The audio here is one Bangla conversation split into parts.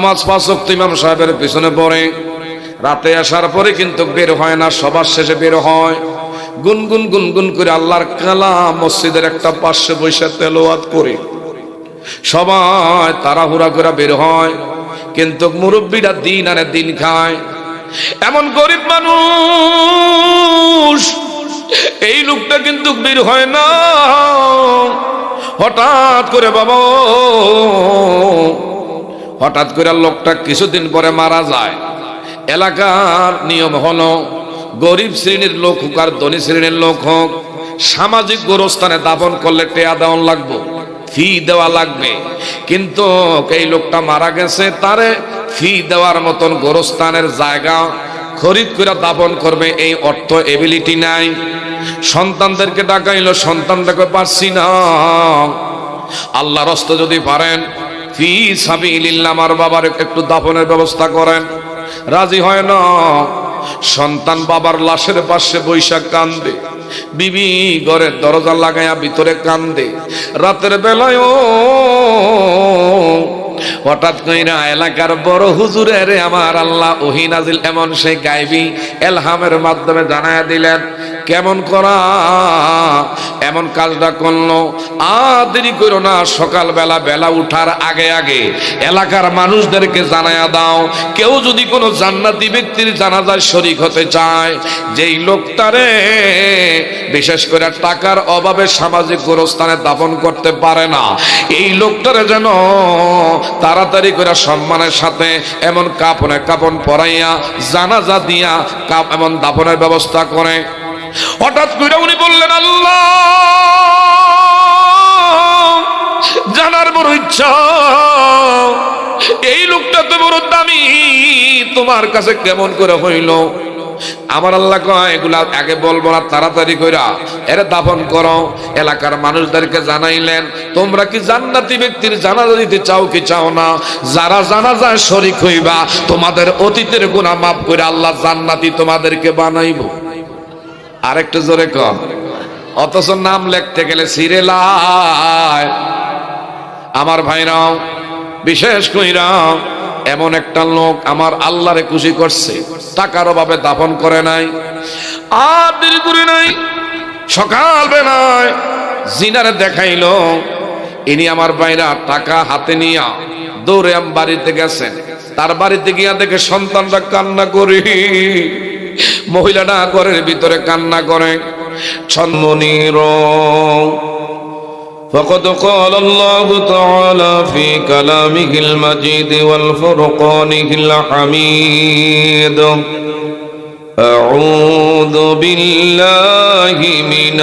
নামাজ 5 ওয়াক্ত ইমাম সাহেবের পিছনে পড়ে, রাতে আসার পরে কিন্তু বের হয় না, সবার শেষে বের হয়। গুনগুন গুনগুন করে আল্লাহর কালাম মসজিদের একটা পাশে বসে তেলাওয়াত করে সবাই তাড়াহুড়া করে বের হয়। কিন্তু মুরব্বীরা দিন আনে দিন খায়। এমন গরিব মানুষ, এই লোকটা কিন্তু বের হয় না। হঠাৎ করে বাবা, হঠাৎ করে লোকটা কিছুদিন পরে মারা যায়। এলাকার নিয়ম হলো গরিব শ্রেণীর লোক হোক আর ধনী শ্রেণীর লোক হোক, সামাজিক গোরস্থানে দাফন করলে টেয়া দেওয়া লাগবে, ফি দেওয়া লাগবে। কিন্তু এই লোকটা মারা গেছে, তারে ফি দেওয়ার মতন গোরস্থানের জায়গা খরিদ করে দাফন করবে এই অর্থ এবিলিটি নাই। সন্তানদেরকে ডাকাইলো, সন্তানটাকে পারছি না। আল্লাহর রাস্তা যদি পারেন ফি সাবিলিল্লাহ আমার বাবার একটু দাফনের ব্যবস্থা করেন। রাজি হয় না। সন্তান বাবার লাশের পাশে বৈশাখ কান্দে, বিবি ঘরের দরজা লাগাইয়া ভিতরে কান্দে। রাতের বেলায়ও হঠাৎ কইরা এলাকার বড় হুজুরের আমার আল্লাহ ওহী নাজিল এমন সেই গায়বী এলহামের মাধ্যমে জানায়া দিলেন কেমন করা এমন কাজটা করলো। আর দেরি করো না, সকালবেলা বেলা উঠার আগে আগে এলাকার মানুষদেরকে জানায়া দাও, কেউ যদি কোনো জান্নাতি ব্যক্তির জানাজায় শরীক হতে চায়, যেই লোকটারে বিশেষ করে টাকার অভাবে সামাজিক গোরস্থানে দাফন করতে পারে না, এই লোকটারে যেন তাড়াতাড়ি করে সম্মানের সাথে এমন কাপন পরাইয়া জানাজা দিয়া এমন দাফনের ব্যবস্থা করে। হঠাৎ করে উনি বললেন, আল্লাহ জানার বড় ইচ্ছা, এই লোকটা তো বড় দামি, তোমার কাছে কেমন করে হইল? আমার আল্লাহ কয় এগুলা আগে বলবো না, তাড়াতাড়ি কইরা এরে দাফন করো। এলাকার মানুষদেরকে জানাইলেন, তোমরা কি জান্নাতি ব্যক্তির জানাজা দিতে চাও কি চাও না? যারা জানাজায় শরীক হইবা তোমাদের অতীতের গুনাহ মাফ করে আল্লাহ জান্নাতি তোমাদেরকে বানাইবো। আরেকটু জোরে কর। অথচ নাম লিখতে গেলে সিরেলায়। আমার ভাইরাও, বিশেষ কইরা এমন একটা লোক আমার আল্লাহরে খুশি করছে, টাকার অভাবে দাফন করে নাই, আর দেরি করে নাই, সকাল বেলায় জিনারে দেখাইলো। ইনি আমার ভাইরা টাকা হাতে নিয়া দৌড়ে বাড়িতে গেছেন। তার বাড়িতে গিয়া দেখে সন্তানরা কান্না করে, মহিলাটা ঘরের ভিতরে কান্না করে। ছন্মনির فقد قال الله تعالى في كلامه المجيد والفرقانه الحميد أعوذ بالله من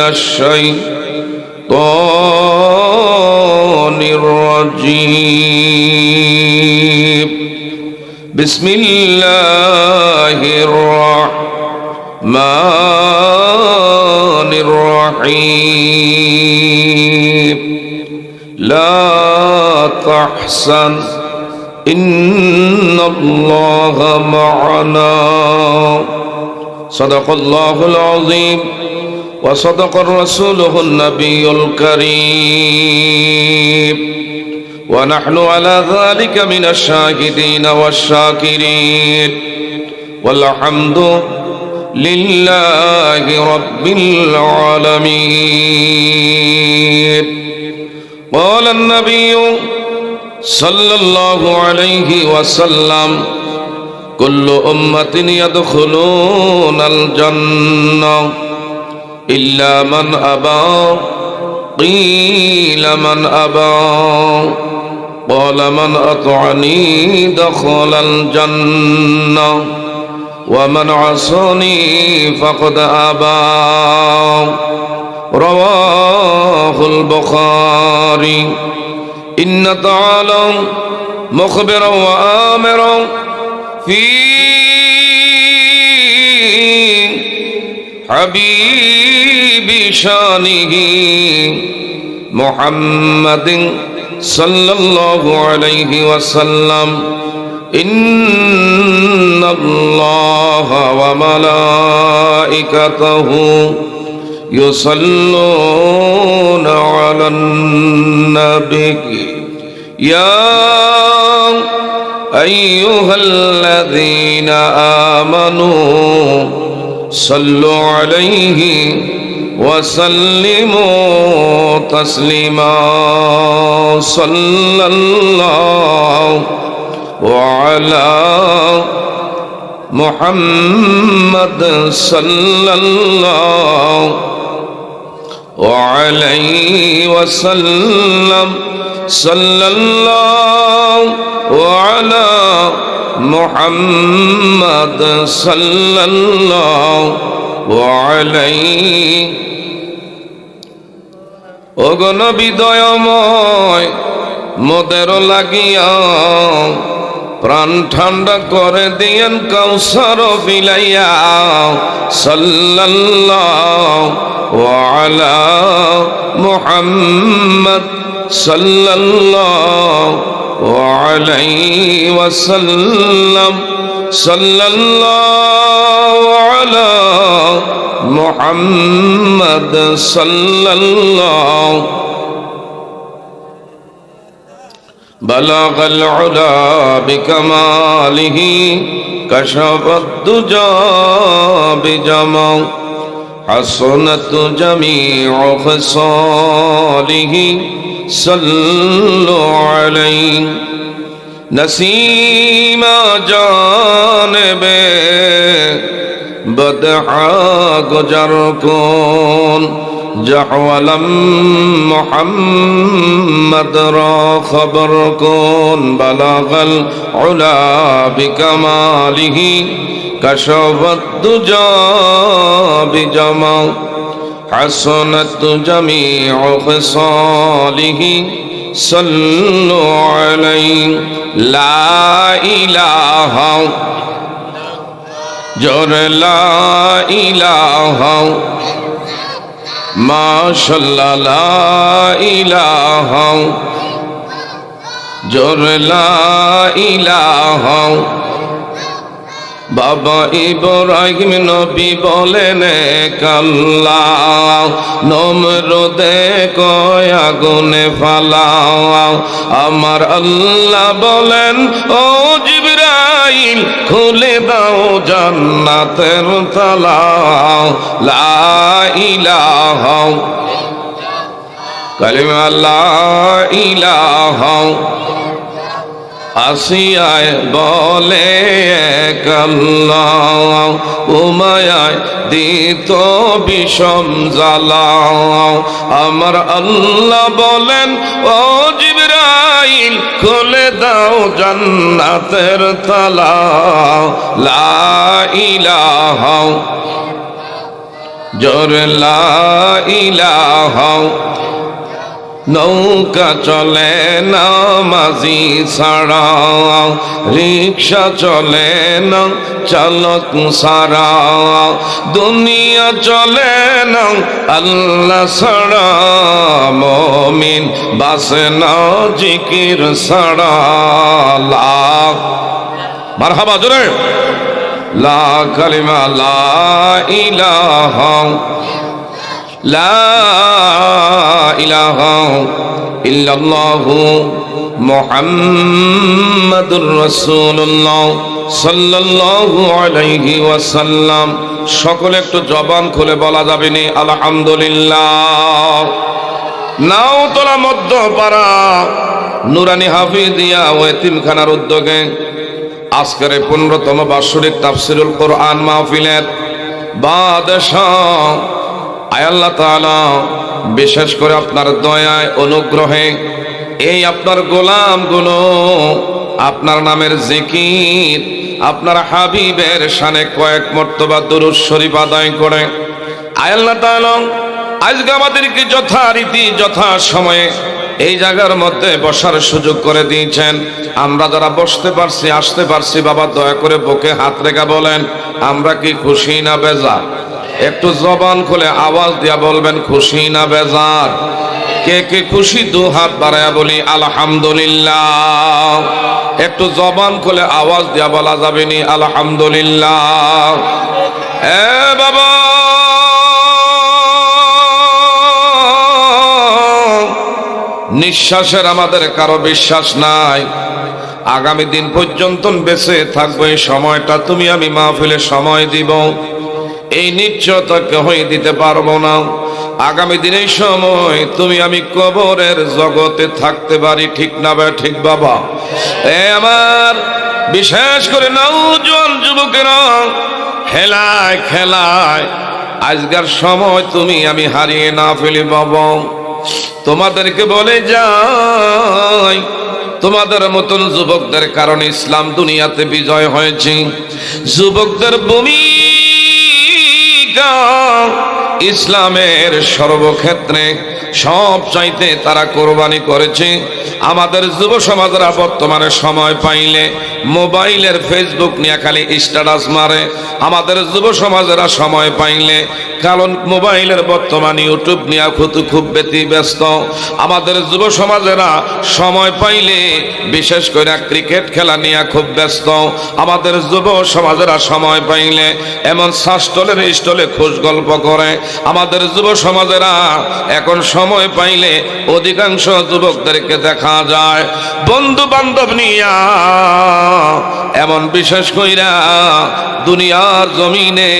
الشيطان الرجيم بسم الله الرحمن الرحيم لا تحزن إن الله معنا صدق الله العظيم وصدق رسوله النبي الكريم ونحن على ذلك من الشاهدين والشاكرين والحمد لله رب العالمين قال النبي صلى الله عليه وسلم كل أمة يدخلون الجنة إلا من أبى قيل من أبى قال من أطعني دخل الجنة ومن عصاني فقد أبى رواه البخاري إن تعالى مخبرا وآمرا في حبيب شانه محمد صلى الله عليه وسلم إن الله وملائكته يصلون على النبي يا أيها الذين آمنوا صلوا عليه وسلموا تسليما صلى الله على محمد صلى الله عليه وسلم صلى الله على محمد صلى الله عليه ওগো নবী দয়াময় মোদের লাগিয়া প্রাণ ঠান্ডা করে দিয়েন কাউসার বিলাইয়া সাল্লাল্লাহু আলা মুহাম্মদ সাল্লাল্লাহু আলাইহি ওয়াসাল্লাম সাল্লাল্লাহু আলা মুহাম্মদ সাল্লাল্লাহু بلغ العلا بكماله كشف الدجى بجمال حسنت جميع خصاله صلوا عليه نسيم جانب بدحا گجر کن جحولم محمد را خبر کن بلغ العلا بکماله کشف الدجى بجمال حسنت جميع خصاله صلوا عليه لا إله جر لا إله মাশাআল্লাহ লা ইলাহা জোর লা ইলাহা বাবা ইব্রাহিম নবী বলেন কাল্লাহ নমরুদে কয় আগুনে ফালাও আমার আল্লাহ বলেন ও জিবরাইল খুলে দাও জান্নাতের তালা লা ইলাহা কালিমা লা ইলাহা আসিয়ায় বলে কাল্লাহ উমায়ায় দিত বিষম জ্বালাও আমার আল্লাহ বলেন ও জিবরাইল খুলে দাও জান্নাতের তালা লা ইলাহা জোর লা ইলাহা নৌকা চলে না মাঝি ছাড়া রিক্সা চলে না চালক ছাড়া দুনিয়া চলে না আল্লাহ ছাড়া মুমিন বাসে না জিকির ছাড়া লা মারহাবা জোরে লা কালিমা লা ইলাহা লা ইলাহা ইল্লাল্লাহু মুহাম্মাদুর রাসূলুল্লাহ সাল্লাল্লাহু আলাইহি ওয়াসাল্লাম। সকলে একটু জবান খুলে বলা যাবে নি আলহামদুলিল্লাহ। নাওতলা মধ্যপাড়া নুরানি হাফিজিয়া ও এতিমখানার উদ্যোগে আজকের 15তম বার্ষিক তাফসীরুল কোরআন মাহফিলের বাদশাহ আয় আল্লাহ তাআলা বিশেষ করে আপনার দয়ায় অনুগ্রহে এই আপনার গোলামগুলো আপনার নামের জিকির আপনার হাবিবের শানে কয়েক মর্তবা দুরূদ শরীফ আদায় করে আয় আল্লাহ তাআলা আজকে আমাদেরকে যথারীতি যথা সময়ে এই জায়গার মধ্যে বসার সুযোগ করে দিয়েছেন। আমরা যারা বসতে পারছি আসতে পারছি বাবা দয়া করে বুকে হাত রেখে বলেন আমরা কি খুশি না বেজার? একটু জবান খুলে আওয়াজ দিয়া বলবেন খুশি না বেজার? কে কে খুশি দু হাত বাড়ায়া বলি আলহামদুলিল্লাহ। একটু জবান খুলে আওয়াজ দিয়া বলা যাবে নি আলহামদুলিল্লাহ। এ বাবা নিঃশ্বাসের আমাদের কারো বিশ্বাস নাই, আগামী দিন পর্যন্ত বেঁচে থাকবো, এই সময়টা তুমি আমি মাহফিলে সময় দিব, এই নিশ্চয়তা কেউই দিতে পারবো না। আগামী দিনের সময় তুমি আমি কবরের জগতে থাকতে পারি, ঠিক না ভাই? ঠিক বাবা? আমার বিশেষ করে নওজোয়ান যুবকেরা খেলায় খেলায় আজকের সময় তুমি আমি হারিয়ে না ফেলি বাবা। তোমাদেরকে বলে যাই, তোমাদের মতন যুবকদের কারণে ইসলাম দুনিয়াতে বিজয় হয়েছে। যুবকদের ভূমিকা ইসলামের সর্বক্ষেত্রে সব চাইতে তারা কোরবানি করেছে। আমাদের যুব সমাজরা বর্তমানে সময় পাইলে মোবাইলের ফেসবুক নিয়ে খালি স্ট্যাটাস মারে। আমাদের যুব সমাজেরা সময় পাইলে কারণ মোবাইলের বর্তমান ইউটিউব নিয়ে খুব ব্যস্ত। আমাদের যুব সমাজেরা সময় পাইলে বিশেষ করে ক্রিকেট খেলা নিয়ে খুব ব্যস্ত। আমাদের যুব সমাজেরা সময় পাইলে এমন শাস্টলের স্টলে খোঁজ গল্প করে। আমাদের যুব সমাজেরা এখন সময় পাইলে অধিকাংশ যুবকদেরকে দেখা যায় বন্ধু বান্ধব নিয়া এমন বিশেষ কইরা দুনিয়ার জমিনে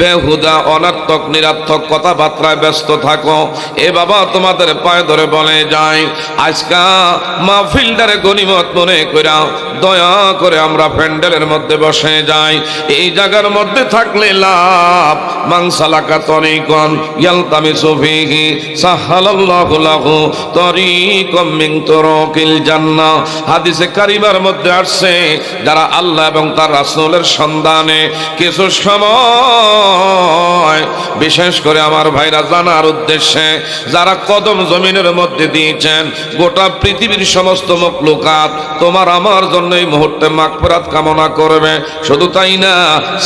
বেহুদা অনর্থক নিরর্থক কথাবার্তায় ব্যস্ত থাকো। এ বাবা তোমাদের পায়ে ধরে বলে যায়, আজকা মাহফিলটারে গনিমত মনে কইরা দয়া করে আমরা প্যান্ডেলের মধ্যে বসে যাই। এই জায়গার মধ্যে থাকলে লাভ। মানসালাকা তরিকন ইয়ালতামিসু ফীহি সাহালাল্লাহু লাহু তরিকাম মিন তুরুকিল জান্নাহ। হাদিসে কারিমার মধ্যে আসছে, যারা আল্লাহ এবং তার রাসূলের সন্ধানে কিছু সময় বিশেষ করে আমার ভাইরা জানার উদ্দেশ্যে যারা কদম জমিনের মধ্যে দিয়েছেন, গোটা পৃথিবীর সমস্ত মখলুকাত তোমার আমার জন্য এই মুহূর্তে মাগফিরাত কামনা করবে। শুধু তাই না,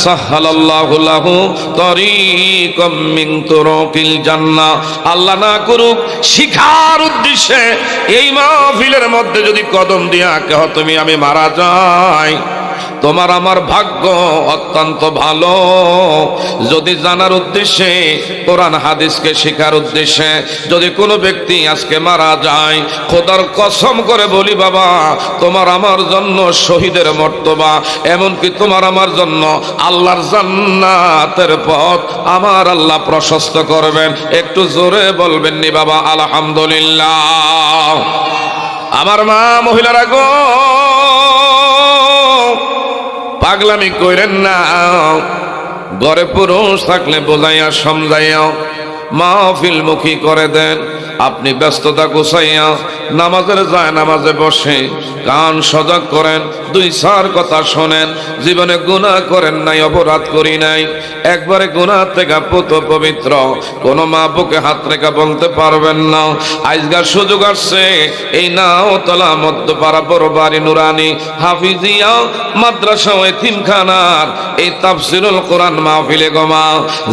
সাহালাল্লাহু লাহু তরিকাম মিন তুরুকিল জান্নাহ। আল্লাহ না করুক শিখার উদ্দেশ্যে এই মাহফিলের মধ্যে যদি কদম দিয়া কেহ তুমি আমি মারা যাই, তোমার আমার ভাগ্য অত্যন্ত ভালো। যদি জানার উদ্দেশ্যে কোরআন হাদিসকে শেখার উদ্দেশ্যে যদি কোনো ব্যক্তি আজকে মারা যায়, খোদার কসম করে বলি বাবা, তোমার আমার জন্য শহীদের মর্তবা, এমনকি তোমার আমার জন্য আল্লাহর জান্নাতের পথ আমার আল্লাহ প্রশস্ত করবেন। একটু জোরে বলবেন নি বাবা আলহামদুলিল্লাহ। আমার মা মহিলারা গো, পাগলামি কইরেন না। ঘরে পুরুষ থাকলে বোঝাইয়া সমঝাইয়া মাহফিল মুখী করে দেন। আপনি ব্যস্ততা গুছাইয়া নামাজের যায় নামাজে বসে কান সজাগ করেন, দুই চার কথা শোনেন। জীবনে গুনাহ করেন নাই, অপরাধ করি নাই, একবারে গুনাহ থেকে পুত পবিত্র, কোনো মা বুকে হাত রেখা বলতে পারবেন না। আজকাল সুযোগ আসছে এই নাওতলা মধ্যপাড়া বড়বাড়ি নুরানি হাফিজিয়া মাদ্রাসা ও এতিমখানার এই তাফসিরুল কোরআন মাহফিলে গোমা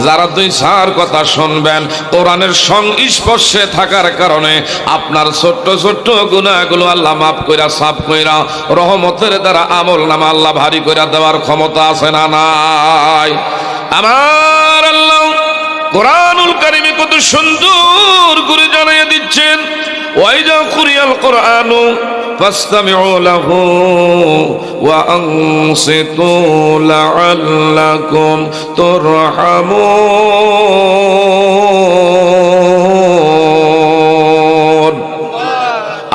যারা দুই চার কথা শুনবেন, কোরআনের সংস্পর্শে থাকার কারণে আপনার ছোট্ট ছোট্ট গুনাহগুলো আল্লাহ মাফ কইরা সাফ কইরা রহমতের দ্বারা আমল নামা আল্লাহ ভারী কইরা দেওয়ার ক্ষমতা আছে না নাই? আমার আল্লাহ কোরআনুল কারীমে কত সুন্দর করে জানিয়ে দিচ্ছেন, ওয়াইজা কুরিয়াল কোরআনু ফাসতামিউ লাহু ওয়া আনসিতু লাআল্লাকুম তুরহামুন।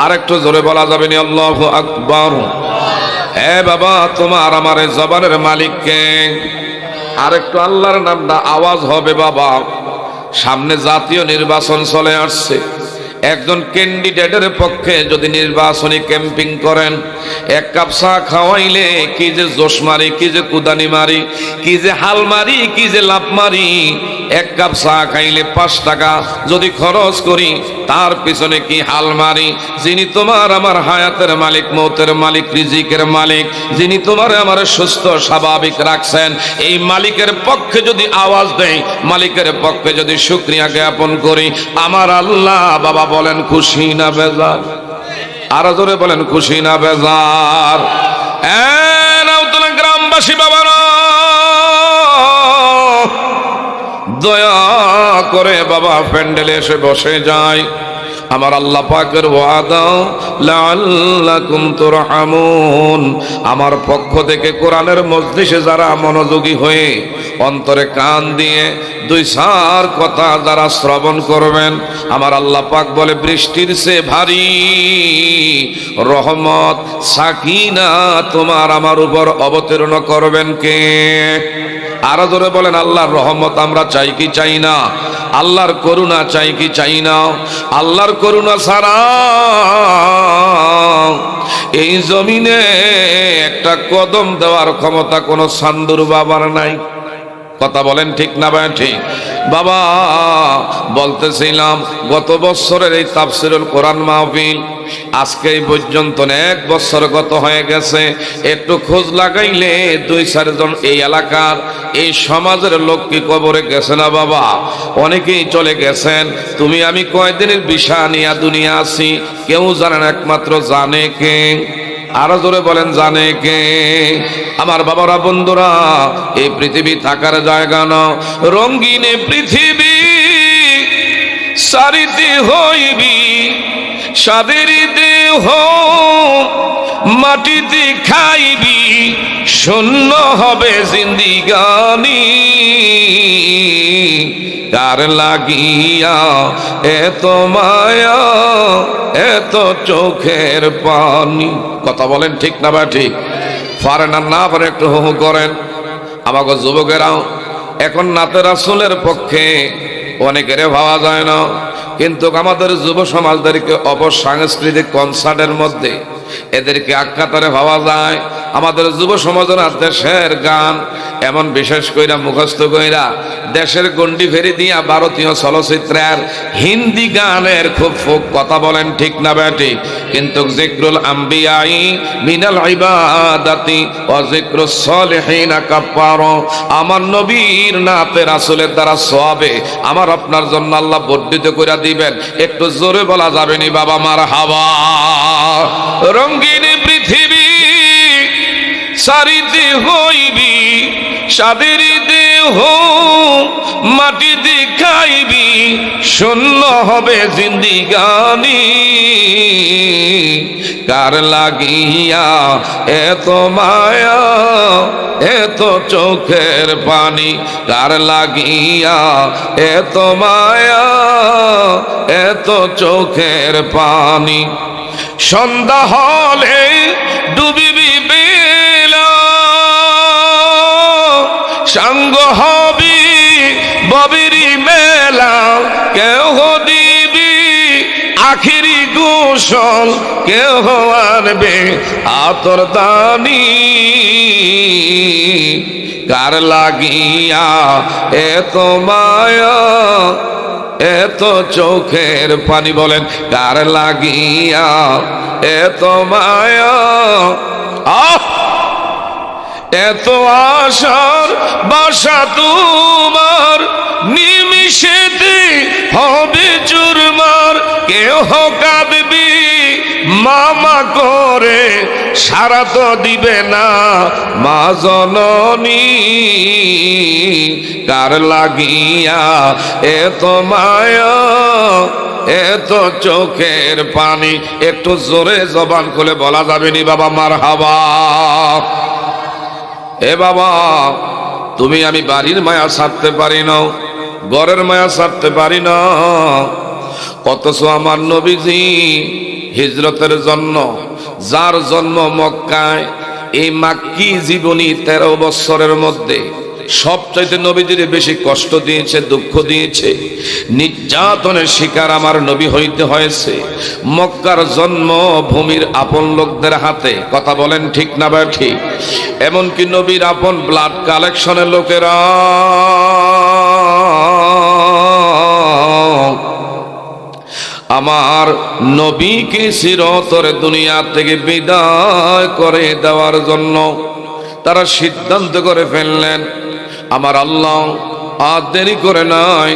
আরেকটু জোরে বলা যাবে না আল্লাহু আকবার? হে বাবা, তোমার আমার জবানের মালিককে আরেকটু আল্লাহর নামটা আওয়াজ হবে বাবা। সামনে জাতীয় নির্বাচন চলে আসছে। একজন ক্যান্ডিডেটের পক্ষে যদি নির্বাচনী ক্যাম্পিং করেন, এক কাপ চা খাওয়াইলে কি যে জোশ মারি, কি যে কুদানি মারি, কি যে হাল মারি, কি যে লাভ মারি। এক কাপ চা খাইলে 5 টাকা যদি খরচ করি, তার পিছনে কি হাল মারি। যিনি তোমার আমার হায়াতের মালিক, মৌতের মালিক, রিজিকের মালিক, যিনি তোমার আমার সুস্থ স্বাভাবিক রাখছেন, এই মালিকের পক্ষে যদি আওয়াজ দেই, মালিকের পক্ষে যদি শুকরিয়া জ্ঞাপন করি, আমার আল্লাহ বাবা বলেন খুশি না বেজার? আরো জোরে বলেন খুশি না বেজার? নাওতলা গ্রামবাসী বাবারা, দয়া করে বাবা প্যান্ডেলে এসে বসে যায়। আমার আল্লাহ পাকের ওয়াদা লাআল্লাকুম তুরহামুন। আমার পক্ষ থেকে কোরআনের মজলিসে যারা মনোযোগী হয়ে অন্তরে কান দিয়ে দুই সার কথা যারা শ্রবণ করবেন, আমার আল্লাহ পাক বলে বৃষ্টির চেয়ে ভারী রহমত সাকিনা তোমার আমার উপর অবতীর্ণ করবেন কে? আরো জোরে বলেন, আল্লাহর রহমত আমরা চাই কি চাই না? আল্লাহর করুণা চাই কি চাই না? আল্লাহর করুণা ছাড়া এই জমিনে একটা কদম দেওয়ার ক্ষমতা কোনো সান্দুর বাবার নাই। কথা বলেন ঠিক না ভাই? ঠিক। বাবা বলতেছিলাম গত বছরের এই তাফসীরুল কোরআন মাহফিল আজকে এই পর্যন্ত 1 বছর গত হয়ে গেছে। একটু খোঁজ লাগাইলে 2-4 জন এই এলাকার এই সমাজের লোক কি কবরে গেছে না বাবা? অনেকেই চলে গেছেন। তুমি আমি কয়দিনের বিষয় নিয়ে দুনিয়া আছি কেউ জানে না, একমাত্র জানে কে? আরো জোরে বলেন, জানে কে? আমার বাবারা, বন্ধুরা, এই পৃথিবী থাকার জায়গা না। রঙিন পৃথিবী সারিতে হইবি, সাদের দেহ মাটিতে খাইবি, শূন্য হবে জিন্দিগানি। কার লাগিয়া এত মায়া এত চোখের পানি? কথা বলেন ঠিক না বা ঠিক? পারেন আর না পারেন একটু হু হু করেন। আমাকে যুবকেরাও এখন নাতে রাসূলের পক্ষে অনেকেরে ভাবা যায় না, কিন্তু আমাদের যুব সমাজদেরকে অপসাংস্কৃতিক কনসার্টের মধ্যে এদেরকে আখ্যাতারে ভাবা যায়। আমাদের যুব সমাজের দেশের গান এমন বিশেষ কইরা মুখস্থ কইরা দেশের গন্ডি ফেরি দিয়া ভারতীয় চলচ্চিত্রের হিন্দি গানের খুব ফোক। কথা বলেন ঠিক না বেটি? কিন্তু যিকরুল আম্বিয়াই মিনাল ইবাদাতি ওয়া যিকরুস সলিহিনা কাফারা। আমার নবীর নাতে রাসূলের দ্বারা সওয়াবে আমার আপনার জন্য আল্লাহ বর্ধিত কইরা দিবেন। একটু জোরে বলা যাবে নি বাবা মারহাবা? রঙিন পৃথিবী সারিতে হইবি, সাদের দেহ মাটিতে খাইবি, শূন্য হবে জিন্দিগানি। কার লাগিয়া এত মায়া এত চোখের পানি? কার লাগিয়া এত মায়া এত চোখের পানি? সন্ধ্যা হলে ডুবিবি বেলা, সাঙ্গ হবি ববিরি মেলা। কেহ দিবি আখিরি গোসল, কেহ আনবে আতর দানি। কার লাগিয়া এত মায়া এত চোখের পানি? বলেন, কার লাগিয়া এত মায়া এত আশার বাসা তোমার? নিমিষেতে হবে চুরমার। কেহ কাঁদবি মামা করে, সারা তো দিবে না মা জননী। কার লাগিয়া এত মায়া এত চোখের পানি? একটু জোরে জবান খুলে বলা যাবে নি বাবা মারহাবা? এ বাবা, তুমি আমি বাড়ির মায়া ছাড়তে পারি না, ঘরের মায়া ছাড়তে পারি না, অথচ আমার নবীজি হিজরতের জন্য যার জন্ম মক্কায়, এই মাক্কি জীবনী 13 বছরের মধ্যে সবচাইতে নবীজির বেশি কষ্ট দিয়েছে, দুঃখ দিয়েছে, নির্যাতনের শিকার আমার নবী হইতে হয়েছে মক্কার জন্মভূমির আপন লোকদের হাতে। কথা বলেন ঠিক না বা ঠিক? এমনকি নবীর আপন ব্লাড কালেকশনের লোকেরা আমার নবীকে চিরতরে দুনিয়া থেকে বিদায় করে দেওয়ার জন্য তারা সিদ্ধান্ত করে ফেললেন। আমার আল্লাহ আর দেরি করে নাই,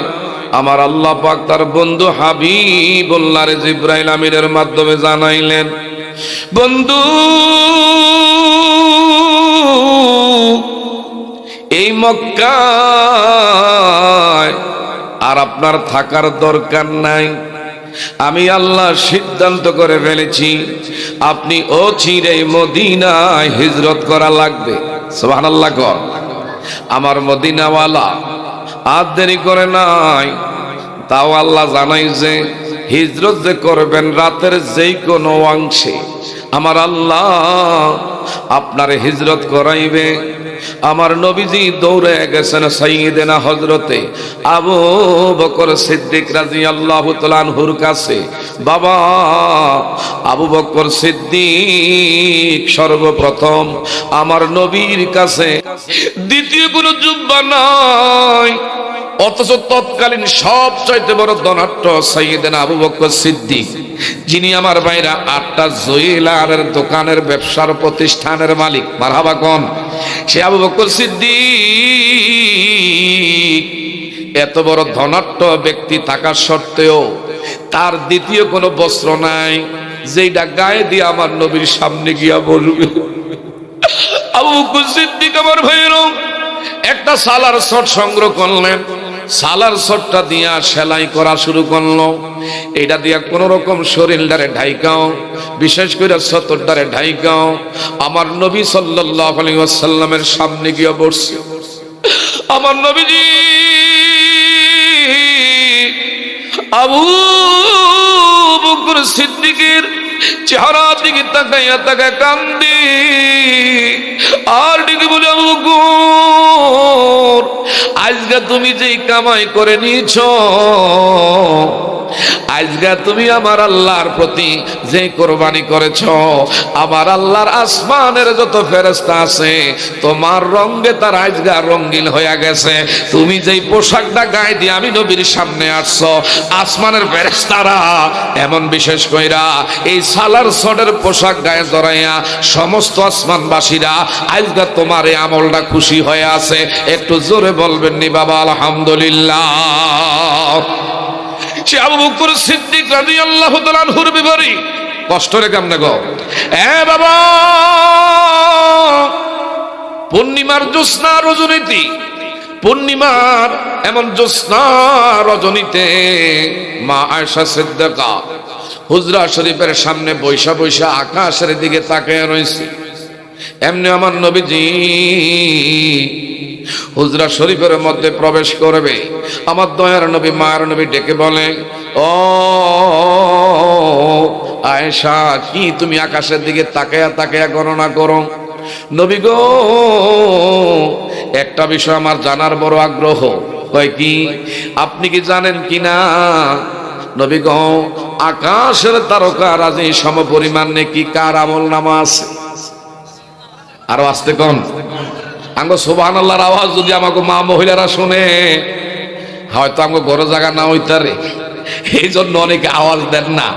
আমার আল্লাহ পাক তার বন্ধু হাবিবুল্লাহ জিবরাইল আমিনের মাধ্যমে জানাইলেন, বন্ধু এই মক্কায় আর আপনার থাকার দরকার নাই। আমি আল্লাহ সিদ্ধান্ত করে ফেলেছি আপনি অচিরেই মদিনায় হিজরত করা লাগবে। সুবহানাল্লাহ কর। আমার মদিনাওয়ালা আর দেরি করে নাই, তাও আল্লাহ জানাইছে হিজরত যে করবেন রাতের যেই কোনো অংশে আমার আল্লাহ আপনার হিজরত করাইবে। আমার নবীজি দৌড়ে গেছেন সাইয়েদেনা হযরতে আবু বকর সিদ্দিক রাদিয়াল্লাহু তাআলা আনহুর কাছে। বাবা আবু বকর সিদ্দিক সর্বপ্রথম আমার নবীর কাছে, দ্বিতীয় কোনো জুব্বা নাই, অথচ তৎকালীন সবচাইতে বড় ধনাঢ্য সাইয়েদেনা আবু বকর সিদ্দিক, যিনি আমার ভাইরা 8টা জুয়েলারের দোকানের ব্যবসার প্রতিষ্ঠানের মালিক। মারহাবা কোন সে আবু বকর সিদ্দিক এত বড় ধনাঢ্য ব্যক্তি থাকা সত্ত্বেও তার দ্বিতীয় কোনো বস্ত্র নাই যেটা গায়ে দিয়ে আমার নবীর সামনে গিয়া বলবে। আবু বকর সিদ্দিক আমার ভাইরা একটা সালার শট সংগ্রহ করলেন, সালার শটটা দিয়া সেলাই করা শুরু করলো। এটা দিয়া কোন রকম শরীরটারে ঢাইকাও, বিশেষ করে সতরটারে ঢাইকাও আমার নবী সাল্লাল্লাহু আলাইহি ওয়াসাল্লামের সামনে গিয়ে বসছে। আমার নবীজি আবু বকর সিদ্দিকের চেহারা দিকে তাকাইয়া তাকায় কান্দি আর দিকে বলে, আবু বকর আজকে তুমি যেই কামাই করে নিয়েছ, আজকে তুমি আমার আল্লাহর প্রতি যে কোরবানি করেছ, আমার আল্লাহর আসমানের যত ফেরেশতা আছে তোমার রঙে তার আজকে রঙিন হয়ে গেছে। তুমি যেই পোশাকটা গায়ে দিয়ে আমি নবীর সামনে আসছো, আসমানের ফেরেশতারা এমন বিশেষ কইরা এই সালার সডের পোশাক গায়ে জড়াইয়া সমস্ত আসমানবাসীরা আজকে তোমার এই আমলটা খুশি হয়ে আছে। একটু জোরে বলবেন নি বাবা আলহামদুলিল্লাহ। সে আবু বকর সিদ্দিক রাদিয়াল্লাহু তাআলা আনহুর বিবরী কষ্ট রে কেমনে গো বাবা, পূর্ণিমার জ্যোৎস্না রজনীতি, পূর্ণিমার এমন জ্যোৎস্না রজনীতে মা আয়েশা সিদ্দিকা হুজরা শরীফের সামনে বৈশা বৈশা আকাশের দিকে তাকিয়ে রয়েছে। এমনি আমার নবীজি হুজরা শরীফের মধ্যে প্রবেশ করবে। আমার দয়ার নবী মায়ের নবী ডেকে বলে, ও আয়েশা, কি তুমি আকাশের দিকে তাকায়া তাকায়া গণনা করো? নবী গো, একটা বিষয় আমার জানার বড় আগ্রহ। কয় কি? আপনি কি জানেন কিনা নবী গো, আকাশের তারকা রাজি সম পরিমাণ নাকি কার আমল নামা আছে? আরো আসতে কোন আঙ্গো সুবহানাল্লাহর আওয়াজ যদি আমাকে মা মহিলারা শুনে হয়তো আমাকে ঘরে জায়গা না হইতারে, এই জন্য অনেকে আওয়াজ দেন না।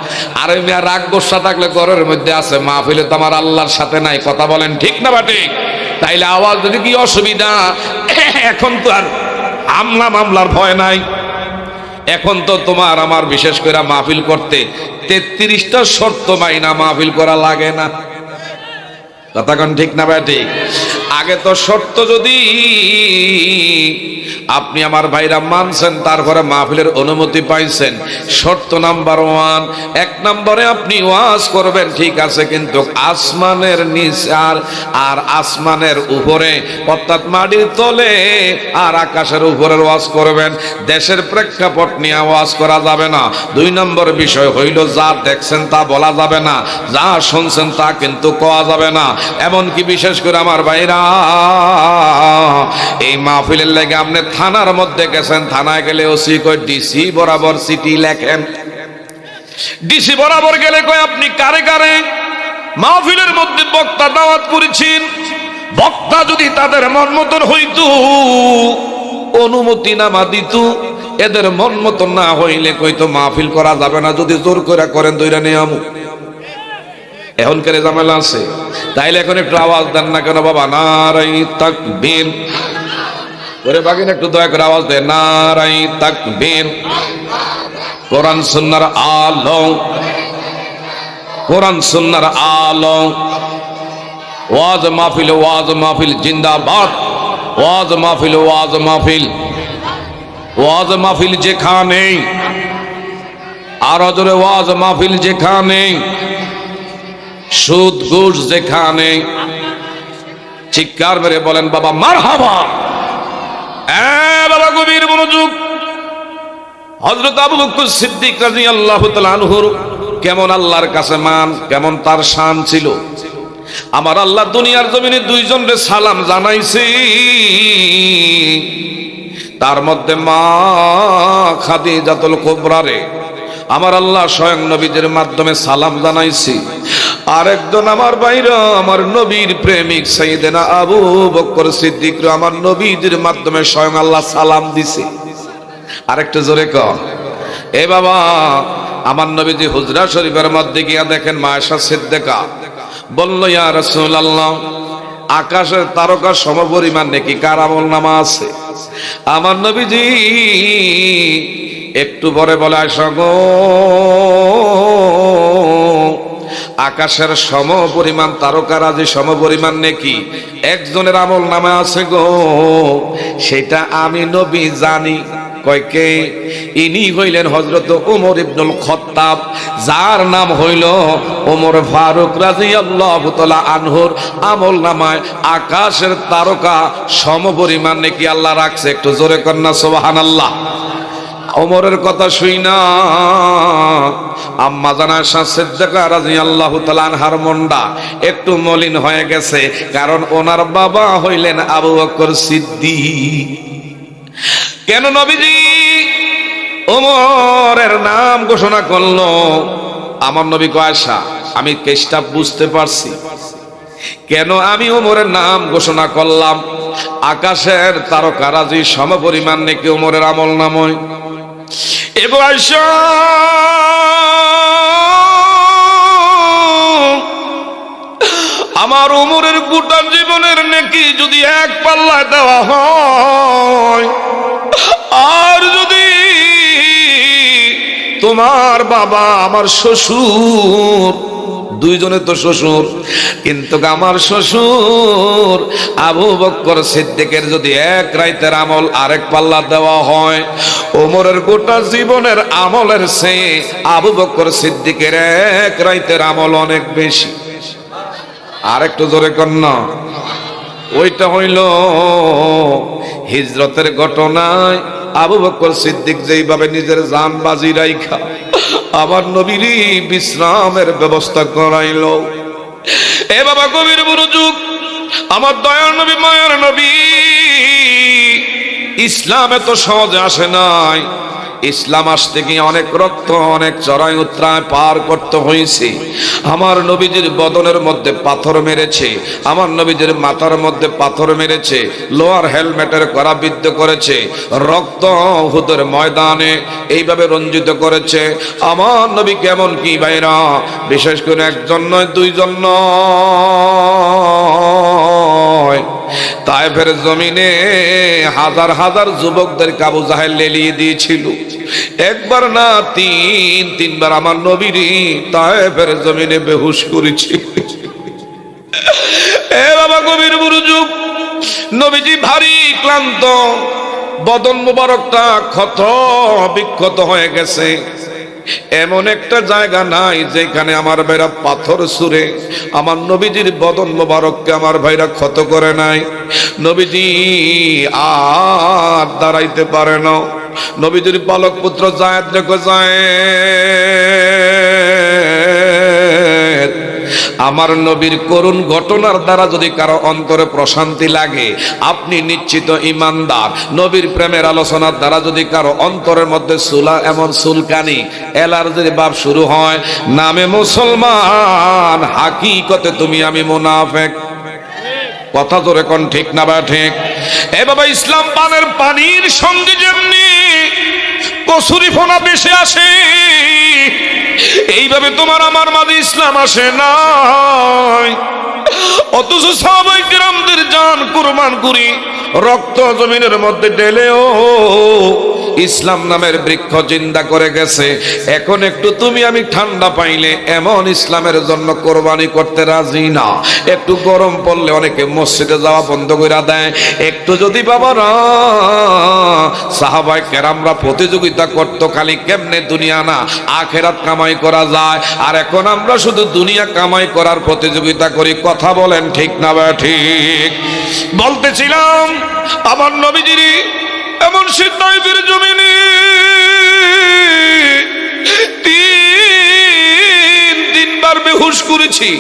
আর ওই মেয়া রাগ গোসা থাকলে ঘরের মধ্যে আছে, মাহফিলে তো আমার আল্লাহর সাথে নাই। কথা বলেন ঠিক না বাটে? তাইলে আওয়াজ যদি কি অসুবিধা? এখন তো আর মামলার ভয় নাই। এখন তো তোমার আমার বিশেষ করে মাহফিল করতে 33টা শর্ত মাইনা মাহফিল করা লাগে না। কথা কোন ঠিক না বাটে? আগে তো শর্ত যদি আপনি আমার ভাইরা মানছেন, তারপরে মাহফিলের অনুমতি পাইছেন। শর্ত নাম্বার 1, 1 নম্বরে আপনি ওয়াজ করবেন, ঠিক আছে, কিন্তু আসমানের নিচে আর আসমানের উপরে, অর্থাৎ মাটির তলে আর আকাশের উপরের ওয়াজ করবেন। দেশের প্রেক্ষাপট নিয়ে ওয়াজ করা যাবে না। 2 নম্বর বিষয় হইল, যা দেখছেন তা বলা যাবে না, যা শুনছেন তা কিন্তু কোয়া যাবে না। এমনকি বিশেষ করে আমার ভাইরা এই মাহফিলের লাগে আপনি থানার মধ্যে গেছেন, থানায় গেলে ওসি কয় ডিসি বরাবর চিঠি লেখেন। ডিসি বরাবর গেলে কয় আপনি কারে কারে মাহফিলের মধ্যে বক্তা দাওয়াত করেছেন। বক্তা যদি তাদের মন মতন হইতো, অনুমতি নামা দিত, এদের মন মতন না হইলে কইতো মাহফিল করা যাবে না, যদি জোর করে করেন দইরা নিয়ে আমু। এখনকার ঝামেলা আছে। তাইলে এখন একটু আওয়াজ দেন না কেন বাবা? নারাই তাকবীর করে বাগিন একটু দয়া করে আওয়াজ দেন, নারাই তাকবীর। কোরআন সুন্নাহর আলো, কোরআন সুন্নাহর আলো। ওয়াজ মাহফিল জিন্দাবাদ। ওয়াজ মাহফিল যেখানে আর জোরে ওয়াজ মাহফিল যেখানে, সুদ ঘুষ যেখানে, চিৎকার মেরে বলেন বাবা মারহাবা। বাবা গভীর মনোযোগ। হযরত আবু বকর সিদ্দিক রাদিয়াল্লাহু তাআলা আনহুর কেমন আল্লাহর কাছে মান, কেমন তার শান ছিল। আমার আল্লাহ দুনিয়ার জমিনে দুইজনরে সালাম জানাইছি, তার মধ্যে মা খাদিজাতুল কুবরা রে আমার আল্লাহ স্বয়ং নবীদের মাধ্যমে সালাম জানাইছি। আরেকজন আমার বাইরে আমার নবীর প্রেমিক সাইয়েদনা আবু বকর সিদ্দিক রে আমার নবীদের মাধ্যমে স্বয়ং আল্লাহ সালাম দিছে। আরেকটু জোরে কর এ বাবা। আমার নবীজি হুজরা শরীফের মধ্যে গিয়া দেখেন মা আয়েশা সিদ্দিকা বলল, ইয়া রাসূলুল্লাহ, আকাশের তারকা সমপরিমাণ নাকি কার আমলনামা আছে? আমার নবীজি একটু পরে বলে, আয়েশা গো, আকাশের সমপরিমাণ তারকারাজি সমপরিমাণ নাকি একজনের আমলনামা আছে গো, সেটা আমি নবী জানি। কয়কে? ইনি হইলেন হযরত ওমর ইবনুল খাত্তাব, যার নাম হইল ওমর ফারুক রাদিয়াল্লাহু তাআলা আনহুর আমলনামায় আকাশের তারকা সমপরিমাণ নাকি আল্লাহ রাখছে। একটু জোরে কন্যা সুবহানাল্লাহ। ওমরের কথা শুইনা আম্মা জান আয়েশা সিদ্দিকা রাদিয়াল্লাহু তাআলা আনহার মনটা একটু মলিন হয়ে গেছে, কারণ ওনার বাবা হইলেন আবু বকর সিদ্দিক। কেন নবীজি ওমরের নাম ঘোষণা করলো? আমার নবী কয়, আয়েশা, আমি কেসটা বুঝতে পারছি কেন আমি ওমরের নাম ঘোষণা করলাম। আকাশের তারকারাজি সমপরিমাণ নাকি ওমরের আমলনামায়। এবার আয়েশা, আমার ওমরের গোটা জীবনের নেকি যদি এক পাল্লায় দেওয়া হয়, আর যদি তোমার বাবা আমার শ্বশুর, দুইজনে তো শ্বশুর, কিন্তু আমার শ্বশুর আবু বকর সিদ্দিকের যদি এক রাইতের আমল আরেক পাল্লা দেওয়া হয়, ওমরের গোটা জীবনের আমলের চেয়ে আবু বকর সিদ্দিকের এক রাইতের আমল অনেক বেশি। আরেকটু জোরে কন্যা। ওইটা হইল হিজরতের ঘটনায় আবু বকর সিদ্দিক যেইভাবে নিজের জান বাজি রাইখা আমার নবীর বিশ্রামের ব্যবস্থা করাইল। এ বাবা গভীর মনোযোগ। আমার দয়ার নবী, মায়ার নবী, ইসলাম এত সহজে আসে নাই। ইসলাম আসতে গিয়ে অনেক রক্ত, অনেক চড়াই উতরায় পার করতে হয়েছে। আমার নবীজির বদনের মধ্যে পাথর মেরেছে, আমার নবীজির মাথার মধ্যে পাথর মেরেছে, লোহার হেলমেটের করাবিদ্ধ করেছে, রক্ত উহুদের ময়দানে এইভাবে রঞ্জিত করেছে। আমার নবী কেমন কি ভাইরা, বিশেষ করে একজন নয়, দুইজন নয়, তায়েফের জমিনে হাজার হাজার যুবকদেরকে আবু জাহেল লেলিয়ে দিয়েছিল। একবার না তিনবার আমার নবীর তায়েফের জমিনে বেহুশ করেছে। এ বাবা গভীর মনোযোগ। নবীজি ভারী ক্লান্ত, বদন মুবারকটা ক্ষত বিক্ষত হয়ে গেছে। এমন একটা জায়গা নাই যেখানে আমার ভাইরা পাথর ছুঁড়ে আমার নবীজির বদন মোবারককে আমার ভাইরা ক্ষত করে নাই। নবীজি আর দাঁড়াইতে পারে না। নবীজির পালক পুত্র যায়েদ রেখে যায়, আমার নবীর করুণ ঘটনার দ্বারা যদি কারো অন্তরে প্রশান্তি লাগে, আপনি নিশ্চিত ইমানদার। নবীর প্রেমের আলোচনার দ্বারা যদি কারো অন্তরের মধ্যে এমন চুলকানি, অ্যালার্জির ভাব শুরু হয়, নামে মুসলমান, হাকিকতে তুমি আমি মুনাফিক। কথা জোরে কোন ঠিক না বা ঠিক? এ বাবা, ইসলাম পানের পানির সঙ্গে যেমনি কসুরি ফোনা বেশি আসে, এইভাবে তোমার আমার মাঝে ইসলাম আসে নাই। অথচ সাহাবায়ে কেরামদের জান কুরবান করি রক্ত জমিনের মধ্যে ঢেলেও ইসলাম নামের বৃক্ষ জিন্দা করে গেছে। এখন একটু তুমি আমি ঠান্ডা পাইলে এমন ইসলামের জন্য কোরবানি করতে রাজি না। একটু গরম পড়লে অনেকে মসজিদে যাওয়া বন্ধ করে দেয়। একটু যদি বাবারা সাহাবায়ে কেরামরা প্রতিযোগিতা করতো খালি কেমনে দুনিয়া না আখেরাত কামাই করা যায়, আর এখন আমরা শুধু দুনিয়া কামাই করার প্রতিযোগিতা করি। কথা বলেন ঠিক না বা ঠিক? বলতেছিলাম আমার নবীজির এমন সিদ্ধান্তের জমিনে তিনবার বেহুশ করেছি।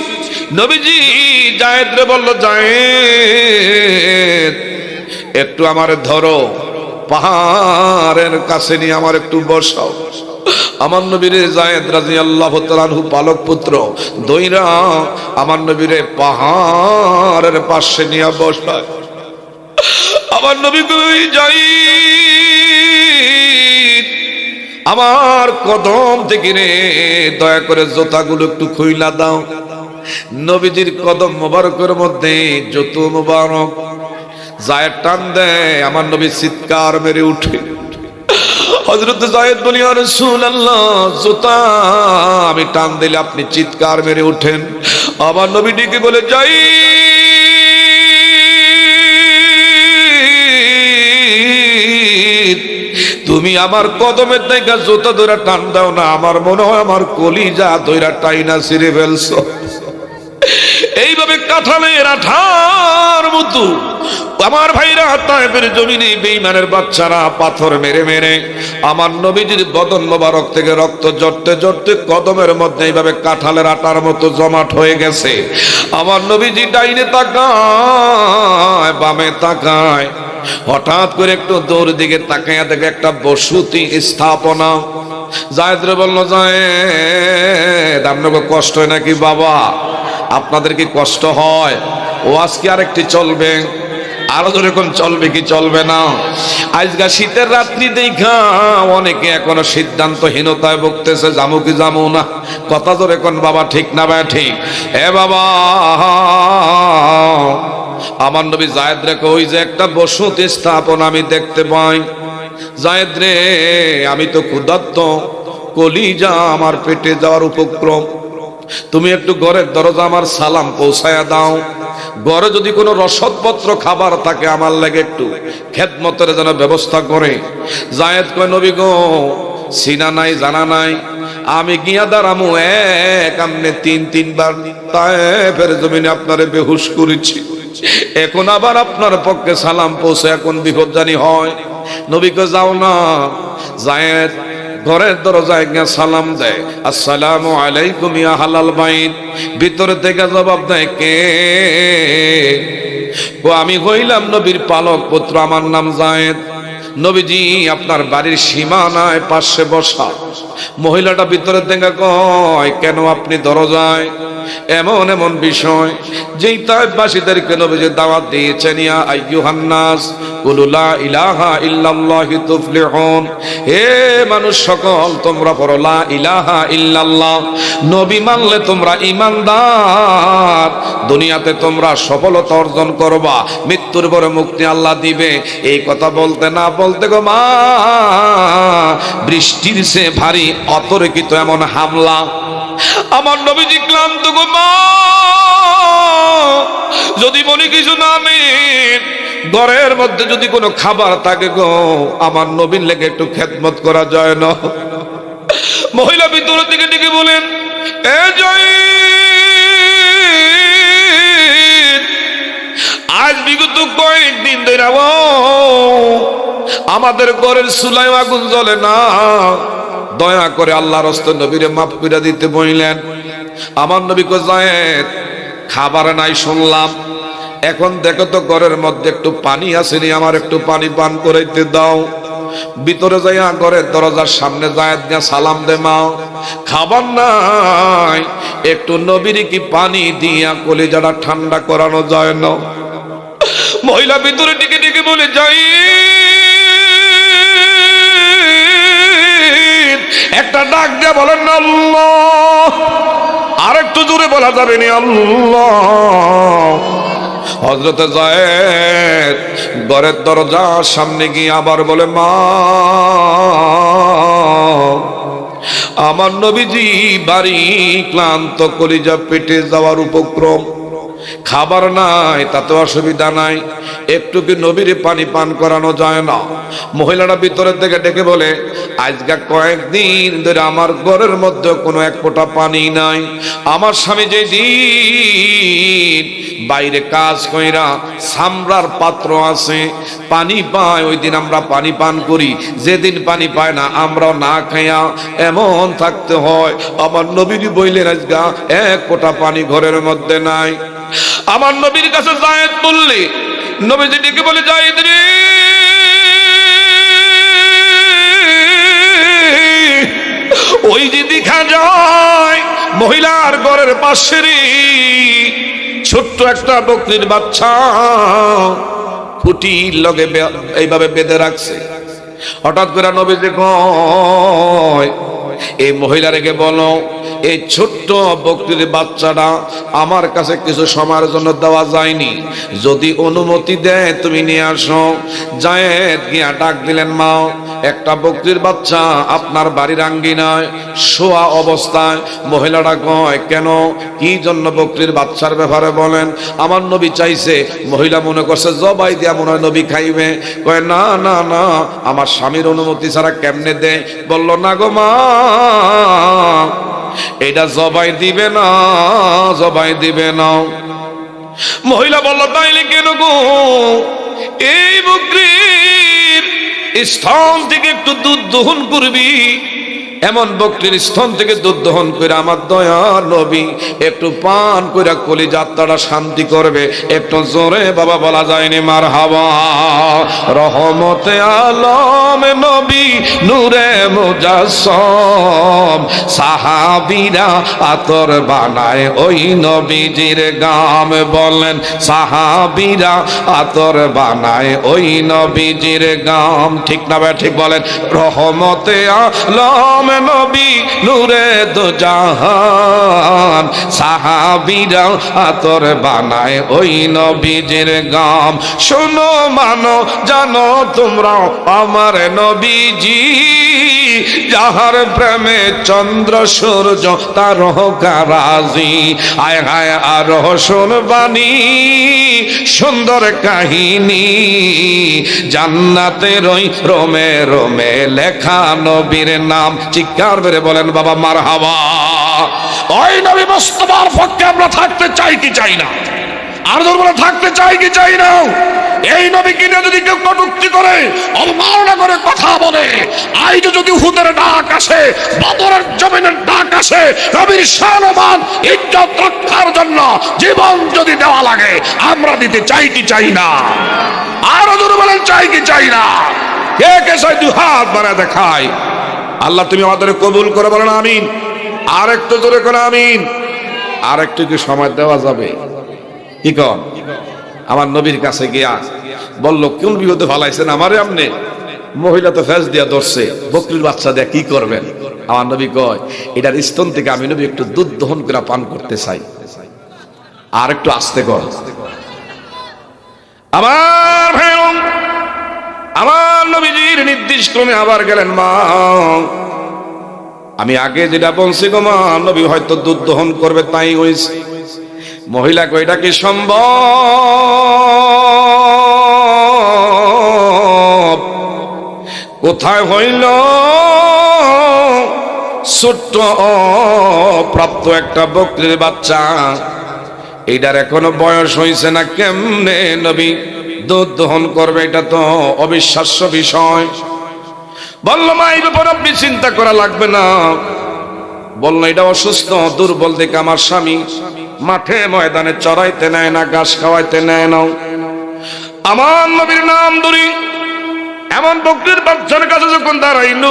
নবীজি জায়েদ রে বলল, জায়েদ একটু আমার ধরো, পাহাড়ের কাছে নিয়ে আমার একটু বসাও। আমার নবীরে জায়েদ রাদিয়াল্লাহু তাআলা আনহু পালক পুত্র দইরা আমার নবীরে পাহাড়ের পাশে নিয়ে বসায়। আমার নবী কই, জায়েদ আমার কদম থেকে রে দয়া করে জুতাগুলো একটু খুইলা দাও। নবীজির কদম মোবারকের মধ্যে জুতো মোবারক জায়েদ টান দেয়, আমার নবী চিৎকার মেরে উঠে। হযরত জায়েদ বলি, ইয়া রাসূলুল্লাহ জুতা আমি টান দিলে আপনি চিৎকার মেরে ওঠেন। আমার নবী ডেকে বলে, জায়েদ তুমি আমার কদমের থেকে জুতা ধরে টান দাও না, আমার মনে হয় আমার কলিজা ধরে টাইনা ছিঁড়ে ফেলছো। এইভাবে কাঁঠালের আঠার মতো আমার ভাইরা তায়েফের জমিনে বেঈমানের বাচ্চারা পাথর মেরে মেরে আমার নবীজির বদন মোবারক থেকে রক্ত জড়তে জড়তে কদমের মধ্যে এইভাবে কাঁঠালের আটার মতো জমাট হয়ে গেছে। আমার নবীজি ডাইনে তাকায়, বামে তাকায়, হঠাৎ করে একটু দূর দিকে তাকাইয়া দেখে একটা বসতি স্থাপনা। জায়েদ রে বলল, জায়েদ আপনাকে কষ্ট হয় নাকি বাবা? আপনাদের কি কষ্ট হয়? ও আজকে আরেকটি চলবে, আরো যেরকম চলবে কি চলবে না? আজকে শীতের রাত্রি দেখা অনেকে এখনো সিদ্ধান্তহীনতায় ভুগতেছে, যাবো কি যাবো না। কথা জোরে কোন বাবা, ঠিক না ভাই ঠিক? এ বাবা আমার নবী জায়েদ রে কই যে একটা বসতি স্থাপন আমি দেখতে পাই। জায়েদ রে আমি তো ক্ষুধার্ত, কলিজা আমার পেটে যাওয়ার উপক্রম, তুমি একটু ঘরের দরজা আমার সালাম পৌঁছায়া দাও। ঘরে যদি কোনো রসদপত্র খাবার থাকে আমার লাগে একটু খেদমতের যেন ব্যবস্থা করে। জায়েদ কয়, নবী গো সিনা নাই জানা নাই, আমি গিয়া দাঁড়ামু এক আমনে তিনবার তায়েফের জমিনে আপনারে বেহুশ করেছি, এখন আবার আপনার পক্ষে সালাম পৌঁছে এখন বিপদ জানি হয়। নবী কয়, যাও না। জায়েদ ঘরের দরজায় গিয়ে সালাম দেয়, আসসালামু আলাইকুম ইয়া হালাল বাইত। ভিতরে থেকে জবাব দেয়, কে? ও আমি হইলাম নবীর পালক পুত্র, আমার নাম জায়েদ। নবীজি আপনার বাড়ির সীমানায় পাশে বসা। মহিলাটা ভিতরে থেকে কয়, কেন আপনি দরজায়? এমন এমন বিষয় যেই তায়েফবাসীদেরকে নবীজি দাওয়াত দিয়েছেন, ইয়া আইয়ুহান নাস কুলু লা ইলাহা ইল্লাল্লাহি তুফলিহুন, হে মানুষ সকল তোমরা পড়ো লা ইলাহা ইল্লাল্লাহ, নবী মানলে তোমরা ঈমানদার, দুনিয়াতে তোমরা সফলতা অর্জন করবা, মৃত্যুর পরে মুক্তি আল্লাহ দিবে। এই কথা বলতে না বলতে গো মা বৃষ্টির সে ভারী অতর্কিত এমন হামলা। আমার নবীজি ক্লান্ত গো মা, যদি মনে কিছু না নেন, ঘরের মধ্যে যদি কোনো খাবার থাকে গো আমার নবীর লেগে একটু খেদমত করা যায় না। মহিলা ভিতরের দিকে ডেকে বলেন, এ জায়েদ আজ বিগত কয়েকদিন ধরে আমাদের ঘরের চুলায় আগুন জ্বলে না, দয়া করে আল্লাহর রাস্তায় নবীরে মাফ করে দিতে বললেন। আমার নবী কয়, জায়েদ খাবার নাই শুনলাম, এখন দেখো তো ঘরের মধ্যে একটু পানি আসেনি, আমার একটু পানি পান করাইতে দাও। ভিতরে যাইয়া ঘরের দরজার সামনে জায়েদ দিয়া সালাম দে, মা খাবার নাই, একটু নবীরে কি পানি দিয়া কলিজাটা ঠান্ডা করানো যায় না? মহিলা ভিতরে টিকে টিকে বলে, যাই একটা ডাক দিয়ে বলেন না আল্লাহ। আর একটু জোরে বলা যাবে না আল্লাহ? হযরতে যায়েদ ঘরের দরজার সামনে গিয়ে আবার বলে, মা, আমার নবীজি বাড়ি ক্লান্ত, কলিজা পেটে যাওয়ার উপক্রম, খাবার নাই, তাতে অসুবিধা নাই, একটু কি নবীর পানি পান করানো যায় না? মহিলাটা ভিতরের থেকে ডেকে বলে, আজকে কয়েকদিন ধরে আমার ঘরের মধ্যে কোনো এক ফোঁটা পানি নাই। আমার স্বামী যে দিন বাইরে কাজ কইরা সামরার পাত্র আছে, পানি পায়, ওই দিন আমরা পানি পান করি, যেদিন পানি পায় না আমরাও না খাইয়া এমন থাকতে হয়। আমার নবীর বইলেন আজকে এক ফোঁটা পানি ঘরের মধ্যে নাই। আমার নবীর কাছে যায়েদ বললে, নবীজি ডেকে বলে, যায়েদ রে, ওই যে দেখা যায় মহিলার ঘরের পাশে ছোট্ট একটা বকরির বাচ্চা খুঁটির লগে এইভাবে বেঁধে রাখছে। হঠাৎ করে নবীজি কয়, এই মহিলাকে বলো, এই ছোট্ট বকরির বাচ্চাটা আমার কাছে কিছু সময়ের জন্য দেওয়া যায়নি, যদি অনুমতি দেয় তুমি নিয়ে আসো। যায়েদ গিয়া ডাক দিলেন, মা, একটা বকরির বাচ্চা আপনার বাড়ির আঙ্গিনায় শোয়া অবস্থায়। মহিলাটা কয়, কেন, কি জন্য বকরির বাচ্চার ব্যাপারে বলেন। আমার নবী চাইছে, মহিলা মনে করছে জবাই দিয়া মনে হয় নবী খাইবে। কয়, না না না, আমার স্বামীর অনুমতি ছাড়া কেমনে দে? বলল, না গো মা, এটা জবাই দিবে না, জবাই দিবে না। মহিলা বলল, তাইলে কেন গো? এই বকরির স্তন থেকে একটু দুধ দহন করবি, এমন বকরির স্তন থেকে দুধ দহন করে আমার দয়ার নবী একটু পান করে কলিজাত্মাটা শান্তি করবে। একটু জোরে বাবা বলা যায়নি মারহাবা। রহমতে আলম নবী নূরে মুজাসসম, সাহাবীরা আতর বানায় ওই নবীজির গাম। বলেন, সাহাবীরা আতর বানায় ওই নবীজির গাম। ঠিক না ভাই? ঠিক বলেন। রহমতে আলম নবী নূরে দো জাহান, সাহাবীরা আতর বানায় ওই নবীজির গাম। শোনো মানো জানো তোমরা আমার নবীজি, যাহার প্রেমে চন্দ্র সূর্য তারকারাজি। আয় হায় আর শুনবানি সুন্দর কাহিনী, জান্নাতের ওই রোমে রোমে লেখা নবীর নাম। চিৎকার করে বলেন বাবা মারহাবা। ওই নবী মুস্তাফার পক্ষে আমরা থাকতে চাই কি চাই না? আর দুর্বল থাকতে চাই কি চাই না? এই নবীকে নিয়ে যদি কেউ কটূক্তি করে, অবমাননা করে কথা বলে, আজ যদি হুদের ডাক আসে, বদরের জমিনের ডাক আসে, নবীর সম্মান ইজ্জত রক্ষার জন্য জীবন যদি দেওয়া লাগে, আমরা দিতে চাই কি চাই না? আর দুর্বল চাই কি চাই না? কে কে চাই? দুই হাত বাড়ায় দেখায়। আল্লাহ তুমি আমাদের কবুল করে, বলেন আমিন। আর একটু জোরে করে আমিন। আর একটু কি সময় দেওয়া যাবে? কি কন? আমার নবীর কাছে গিয়া বলল, কোন বিপদে ফালাইছেন আমারে আপনি? মহিলা তো ফেস দিয়া ধরছে, বকরির বাচ্চা দিয়া কি করবেন? আমার নবী কয়, এটার স্তন থেকে আমি নবী একটু দুধ দহন করে পান করতে চাই। আর একটু আস্তে কর। আমার নবীজির নির্দেশ ক্রমে আবার গেলেন, মা, আমি আগে যেটা বলছি গো মা, নবী হয়তো দুধ দহন করবে, তাই হয়েছে। মহিলা কই, এটা কি সম্ভব? কোথায় হইল? ছোট্ট প্রাপ্ত একটা বকরির বাচ্চা, এইটার এখনো বয়স হয়েছে না, কেমনে নবী দুধ দহন করবে? এটা তো অবিশ্বাস্য বিষয়। বলল, মা, এই ব্যাপারে আপনি চিন্তা করা লাগবে না। বলল, এটা অসুস্থ দুর্বল দেখে আমার স্বামী মাঠে ময়দানে চড়াইতে নেয় না, ঘাস খাওয়াইতে নেয় না। আমার নবীর নাম ধরি এমন বকরির বাচ্চার কাছে যখন দাঁড়াইল,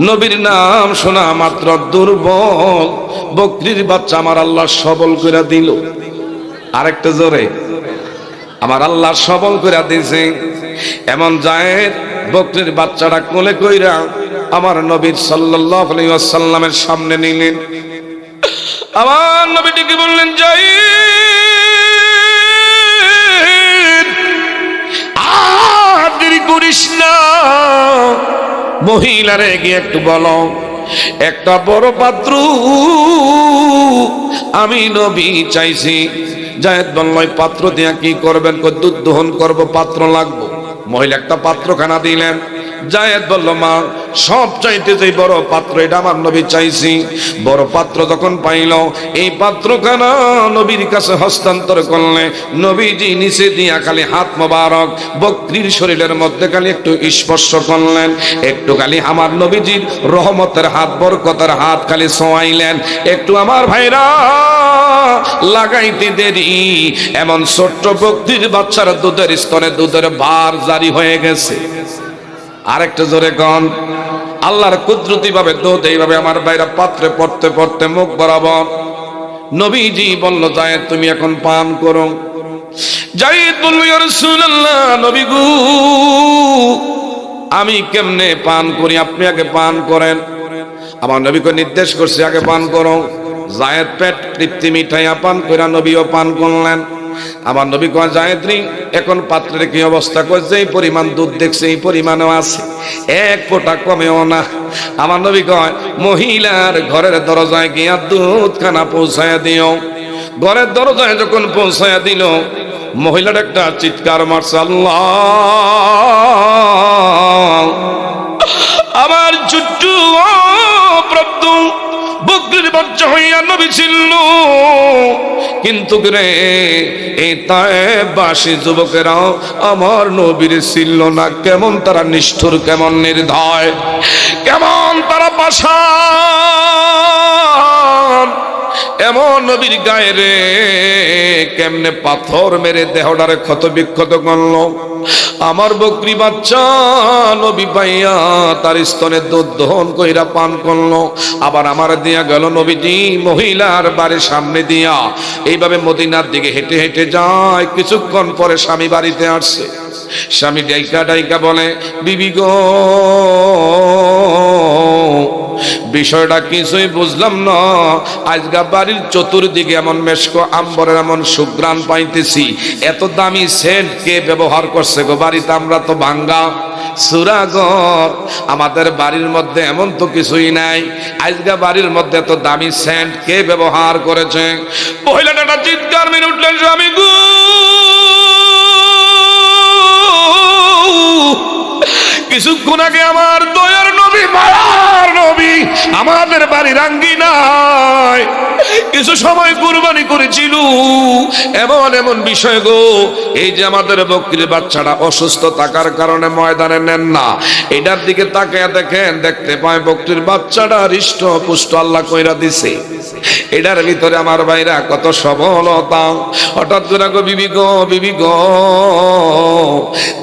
নবীর নাম শোনা মাত্র দুর্বল বকরির বাচ্চা আমার আল্লাহ সবল করে দিল। আরেকটা জোরে, আমার আল্লাহ সবল করে দিয়েছে। এমন যায়েদ বকরির বাচ্চাটা কোলে কইরা আমার নবীর সাল্লাল্লাহু আলাইহি ওয়াসাল্লামের সামনে নিলেন। আমার নবীটিকে বললেন, যায়েদ মহিলারে গিয়ে একটু বলো একটা বড় পাত্র আমি নবী চাইছি। জায়েদ বলল পাত্র দিয়া কি করবেন? দুধ দহন করব, পাত্র লাগবে। মহিলা একটা পাত্রখানা দিলেন। জায়েদ বলল মা সব চাইতে যে বড় পাত্র এটা আমার নবী চাইছি। বড় পাত্র যখন পাইল এই পাত্রখানা নবীর কাছে হস্তান্তর করলে নবীজি নিচে দিয়া খালি হাত মোবারক বকরির শরীরের মধ্যে খালি একটু স্পর্শ করলেন, একটু খালি আমার নবীজির রহমতের হাত বরকতের হাত খালি ছোঁয়াইলেন। একটু আমার ভাইরা লাগাইতে দেরি এমন ছোট্ট বকরির বাচ্চার দুধের স্তনে দুধের বার জারি হয়ে গেছে। আরেকটা জোরে কন আল্লাহর কুদরতি ভাবে দুধ এইভাবে আমার ভাইরা পাত্রে পড়তে পড়তে মুখ বরাবর। নবীজি বলল জায়েদ তুমি এখন পান করো। জায়েদ বলল ইয়া রাসূলুল্লাহ নবী গো আমি কেমনে পান করি? আপনি আগে পান করেন। আমার নবীকে নির্দেশ করছে আগে পান করো। জায়েদ পেট তৃপ্তি মিঠাইয়া পান কইরা নবীও পান করলেন। আমার নবী কয় জায়েদ রে এখন পাত্রের কি অবস্থা? কয় যেই পরিমাণ দুধ দেখছে এই পরিমাণও আছে, এক ফোঁটা কমেও না। আমার নবী কয় মহিলার ঘরের দরজায় গিয়া দুধখানা পৌঁছায়া দিও। ঘরের দরজায় যখন পৌঁছায়া দিল মহিলার একটা চিৎকার মারছে আল্লাহ আমার চুট্টু প্রভু বকরির বাচ্চা হইয়া নবী ছিল, কিন্তু রে এই তায়েববাসী যুবকেরাও আমার নবীর ছিল না। কেমন তারা নিষ্ঠুর, কেমন নির্দয়, কেমন তারা পাষাণ, এমন নবীর গায়ে রে কেমনে পাথর মেরে দেহটারে ক্ষত বিক্ষত করলো। আমার বকরি বাচ্চা নবী পাইয়া তার স্তনে দুধ দহন কইরা পান করলো। আবার আমার দিয়া গেল নবীজি মহিলার বাড়ির সামনে দিয়া এইভাবে মদিনার দিকে হেঁটে হেঁটে যায়। কিছুক্ষণ পরে স্বামী বাড়িতে আসছে। স্বামী ডাইকা ডাইকা বলে বিবি গো বিষয়টা কিছুই বুঝলাম না, আজকা বাড়ির চতুর্দিকে এমন মেশক আম্বরের এমন সুঘ্রাণ পাইতেছি, এত দামি সেন্ট কে ব্যবহার করছে গো? বাড়িতে আমরা তো ভাঙ্গা সুরাগর, আমাদের বাড়ির মধ্যে এমন তো কিছুই নাই, আজকা বাড়ির মধ্যে এত দামি সেন্ট কে ব্যবহার করেছে? মহিলাটা চিৎকার মেরে উঠলেন স্বামী গো কিছুক্ষণ আগে আমার দয়ার নবী মায়ার নবী আমাদের বাড়ির আঙ্গিনায় কিছু সময় কুরবানি করেছিল। এমন এমন বিষয় গো, এই যে আমাদের বকরির বাচ্চাটা অসুস্থ থাকার কারণে ময়দানে নেন না, এটার দিকে তাকিয়ে দেখেন, দেখতে পায় বকরির বাচ্চাটা হৃষ্ট পুষ্ট আল্লাহ কইরা দিছে। এটার ভিতরে আমার ভাইরা কত সবলতা। হঠাৎ করে গো বিবি গো বিবি গো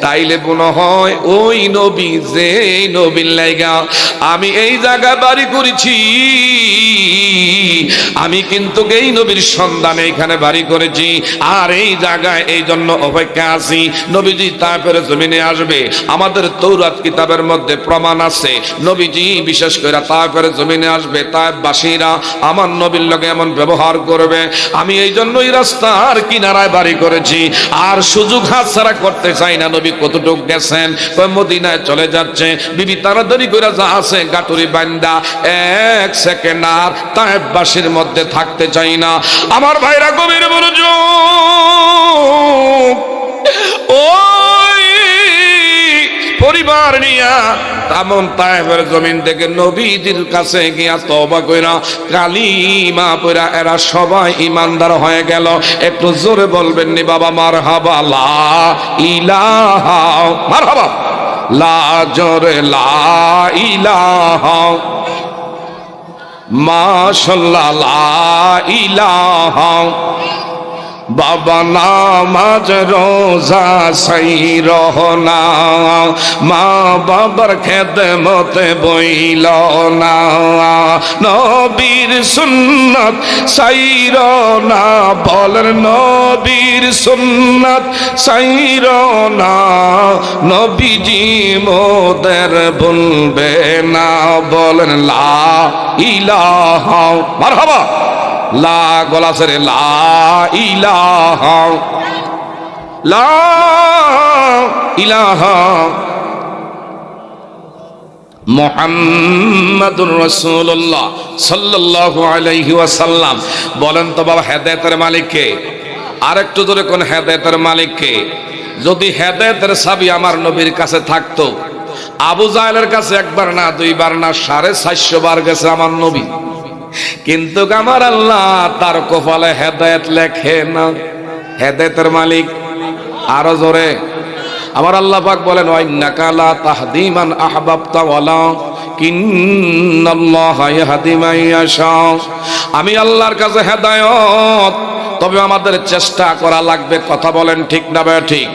তাইলে মনে হয় ওই নবী যে নবীর লাইগা আমি এই জায়গা বাড়ি করেছি, আমি কিন্তু এই নবীর সন্ধানে এখানে বাড়ি করেছি, আর এই জায়গায় এই জন্য অপেক্ষা আছি নবীজি তায়েফের জমিনে আসবে। আমাদের তৌরাত কিতাবের মধ্যে প্রমাণ আছে নবীজি বিশেষ করে তায়েফের জমিনে আসবে, তায়েফবাসীরা আমার নবীর লগে এমন ব্যবহার করবে। আমি এই জন্যই রাস্তার কিনারায় বাড়ি করেছি, আর সুযোগ হাতছাড়া করতে চাই না। নবী কতটুকু গেছেন? মদিনায় চলে যাচ্ছে। বিবি তাড়াতাড়ি করে যা আছে গাটুরি বান্দা এক সেকেন্ড আর তায়েফবাসীর মধ্যে থাকতে চাই না। আমার ভাইরা গভীর মনোযোগ, ওই পরিবার নিয়া তেমন তায়েফের জমিন থেকে নবীজির কাছে গিয়া তওবা কইরা কালিমা পড়া এরা সবাই ইমানদার হয়ে গেল। একটু জোরে বলবেন নি বাবা মারহাবা, লা ইলাহা মারহাবা, লা জোরে লা ইলাহা মাশাআল্লাহ লা ইলাহা। বাবা নামাজ রোজা সাই রহনা, মা বাবার খেদমতে বইল না, নবীর সুন্নাত সাইর না, বলেন নবীর সুন্নাত সাইর না, নবীজি মোদের বলবে না, বলেন লা ইলাহা মারহাবা, লা গলা সরে লা ইলাহা, লা ইলাহা। মুহাম্মাদুর রাসূলুল্লাহ সাল্লাল্লাহু আলাইহি ওয়াসাল্লাম। বলেন তো বাবা, হেদায়েতের মালিক কে? আরেকটু জোরে কোন হেদায়েতের মালিক কে? যদি হেদায়েতের চাবি আমার নবীর কাছে থাকতো, আবু জাহেলের কাছে একবার না, দুইবার না, 450 বার গেছে আমার নবী, কিন্তু আমার আল্লাহ তার কপালে হেদায়েত লেখে না। হেদায়েতের মালিক আরো জোরে। আমার আল্লাহ পাক বলেন, ওয়াইন্নাকা লা তাহদি মান আহবাবতা ওয়ালাকিন্নাল্লাহা ইয়াহদি মান ইয়াশা। আমি আল্লাহর কাছে হেদায়েত, তবে আমাদের চেষ্টা করা লাগবে। কথা বলেন ঠিক না ভাই? ঠিক।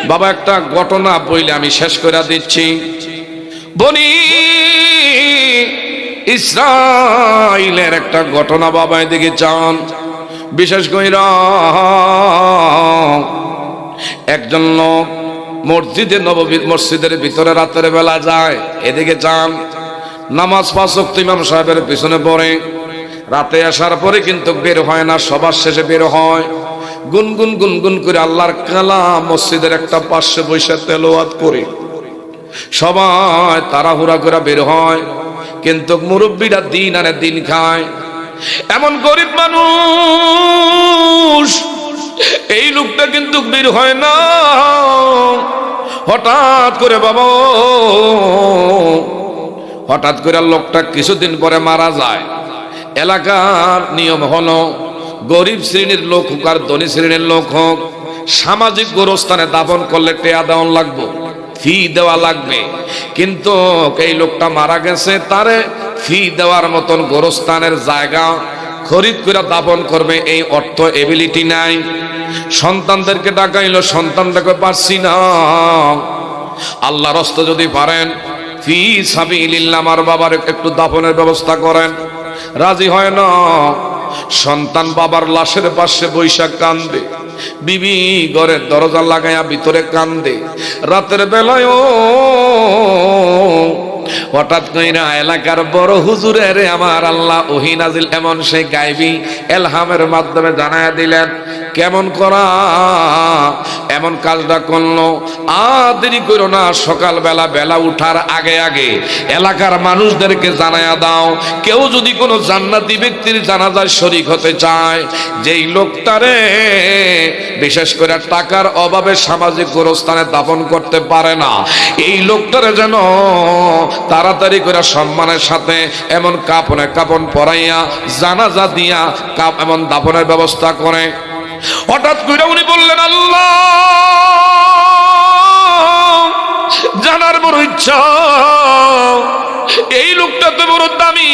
বাবা একটা ঘটনা বইলে আমি শেষ করে দিচ্ছি। বনি ইসরাইলের একটা ঘটনা বাবা, এদিকে চান। বিশেষ করে একজন লোক মসজিদের ভিতরে রাতের বেলা যায়, এদিকে যান, নামাজ 5 ওয়াক্ত ইমাম সাহেবের পিছনে পড়ে। রাতে আসার পরে কিন্তু বের হয় না, সবার শেষে বের হয়। গুনগুন গুনগুন করে আল্লাহর কালাম মসজিদের একটা পাশে বসে তেলাওয়াত করে সবাই তাড়াহুড়া করে বের হয়। কিন্তু মুরব্বীরা দিন আনে দিন খায়। এমন গরিব মানুষ, এই লোকটা কিন্তু বের হয় না। হঠাৎ করে বাবা, হঠাৎ করে লোকটা কিছুদিন পরে মারা যায়। এলাকার নিয়ম হলো, গরিব শ্রেণীর লোক হোক আর ধনী শ্রেণীর লোক হোক, সামাজিক গোরস্থানে দাফন করলে টেয়া দেওয়া লাগবে, ফি দেওয়া লাগবে। কিন্তু এই লোকটা মারা গেছে, তারে ফি দেওয়ার মতন গোরস্থানের জায়গা খরিদ করে দাফন করবে এই অর্থ এবিলিটি নাই। সন্তানদেরকে ডাকাইলো, সন্তানটাকে পারছি না। আল্লাহর রাস্তা যদি পারেন, ফি সাবিলিল্লাহ আমার বাবার একটু দাফনের ব্যবস্থা করেন। রাজি হয় না। সন্তান বাবার লাশের পাশে বৈশাখ কান্দে, বিবি ঘরের দরজা লাগাইয়া ভিতরে কান্দে। রাতের বেলায় হঠাৎ কইরা এলাকার বড় হুজুরের আমার আল্লাহ ওহী নাজিল এমন সেই গায়বী এলহামের মাধ্যমে জানায়া দিলেন, কেমন করা এমন কাজটা করলো। দেরি করো না, সকালবেলা বেলা উঠার আগে আগে এলাকার মানুষদেরকে জানায়া দাও, কেউ যদি কোনো জান্নাতি ব্যক্তির জানাজায় শরীক হতে চায়, যেই লোকটারে বিশেষ করে টাকার অভাবে সামাজিক গোরস্থানে দাফন করতে পারে না, এই লোকটারে যেন তাড়াতাড়ি করে সম্মানের সাথে এমন কাপন পরাইয়া জানাজা দিয়া এমন দাফনের ব্যবস্থা করে। হঠাৎ করে উনি বললেন, আল্লাহ জানার বড় ইচ্ছা, এই লোকটা তো বড় দামি,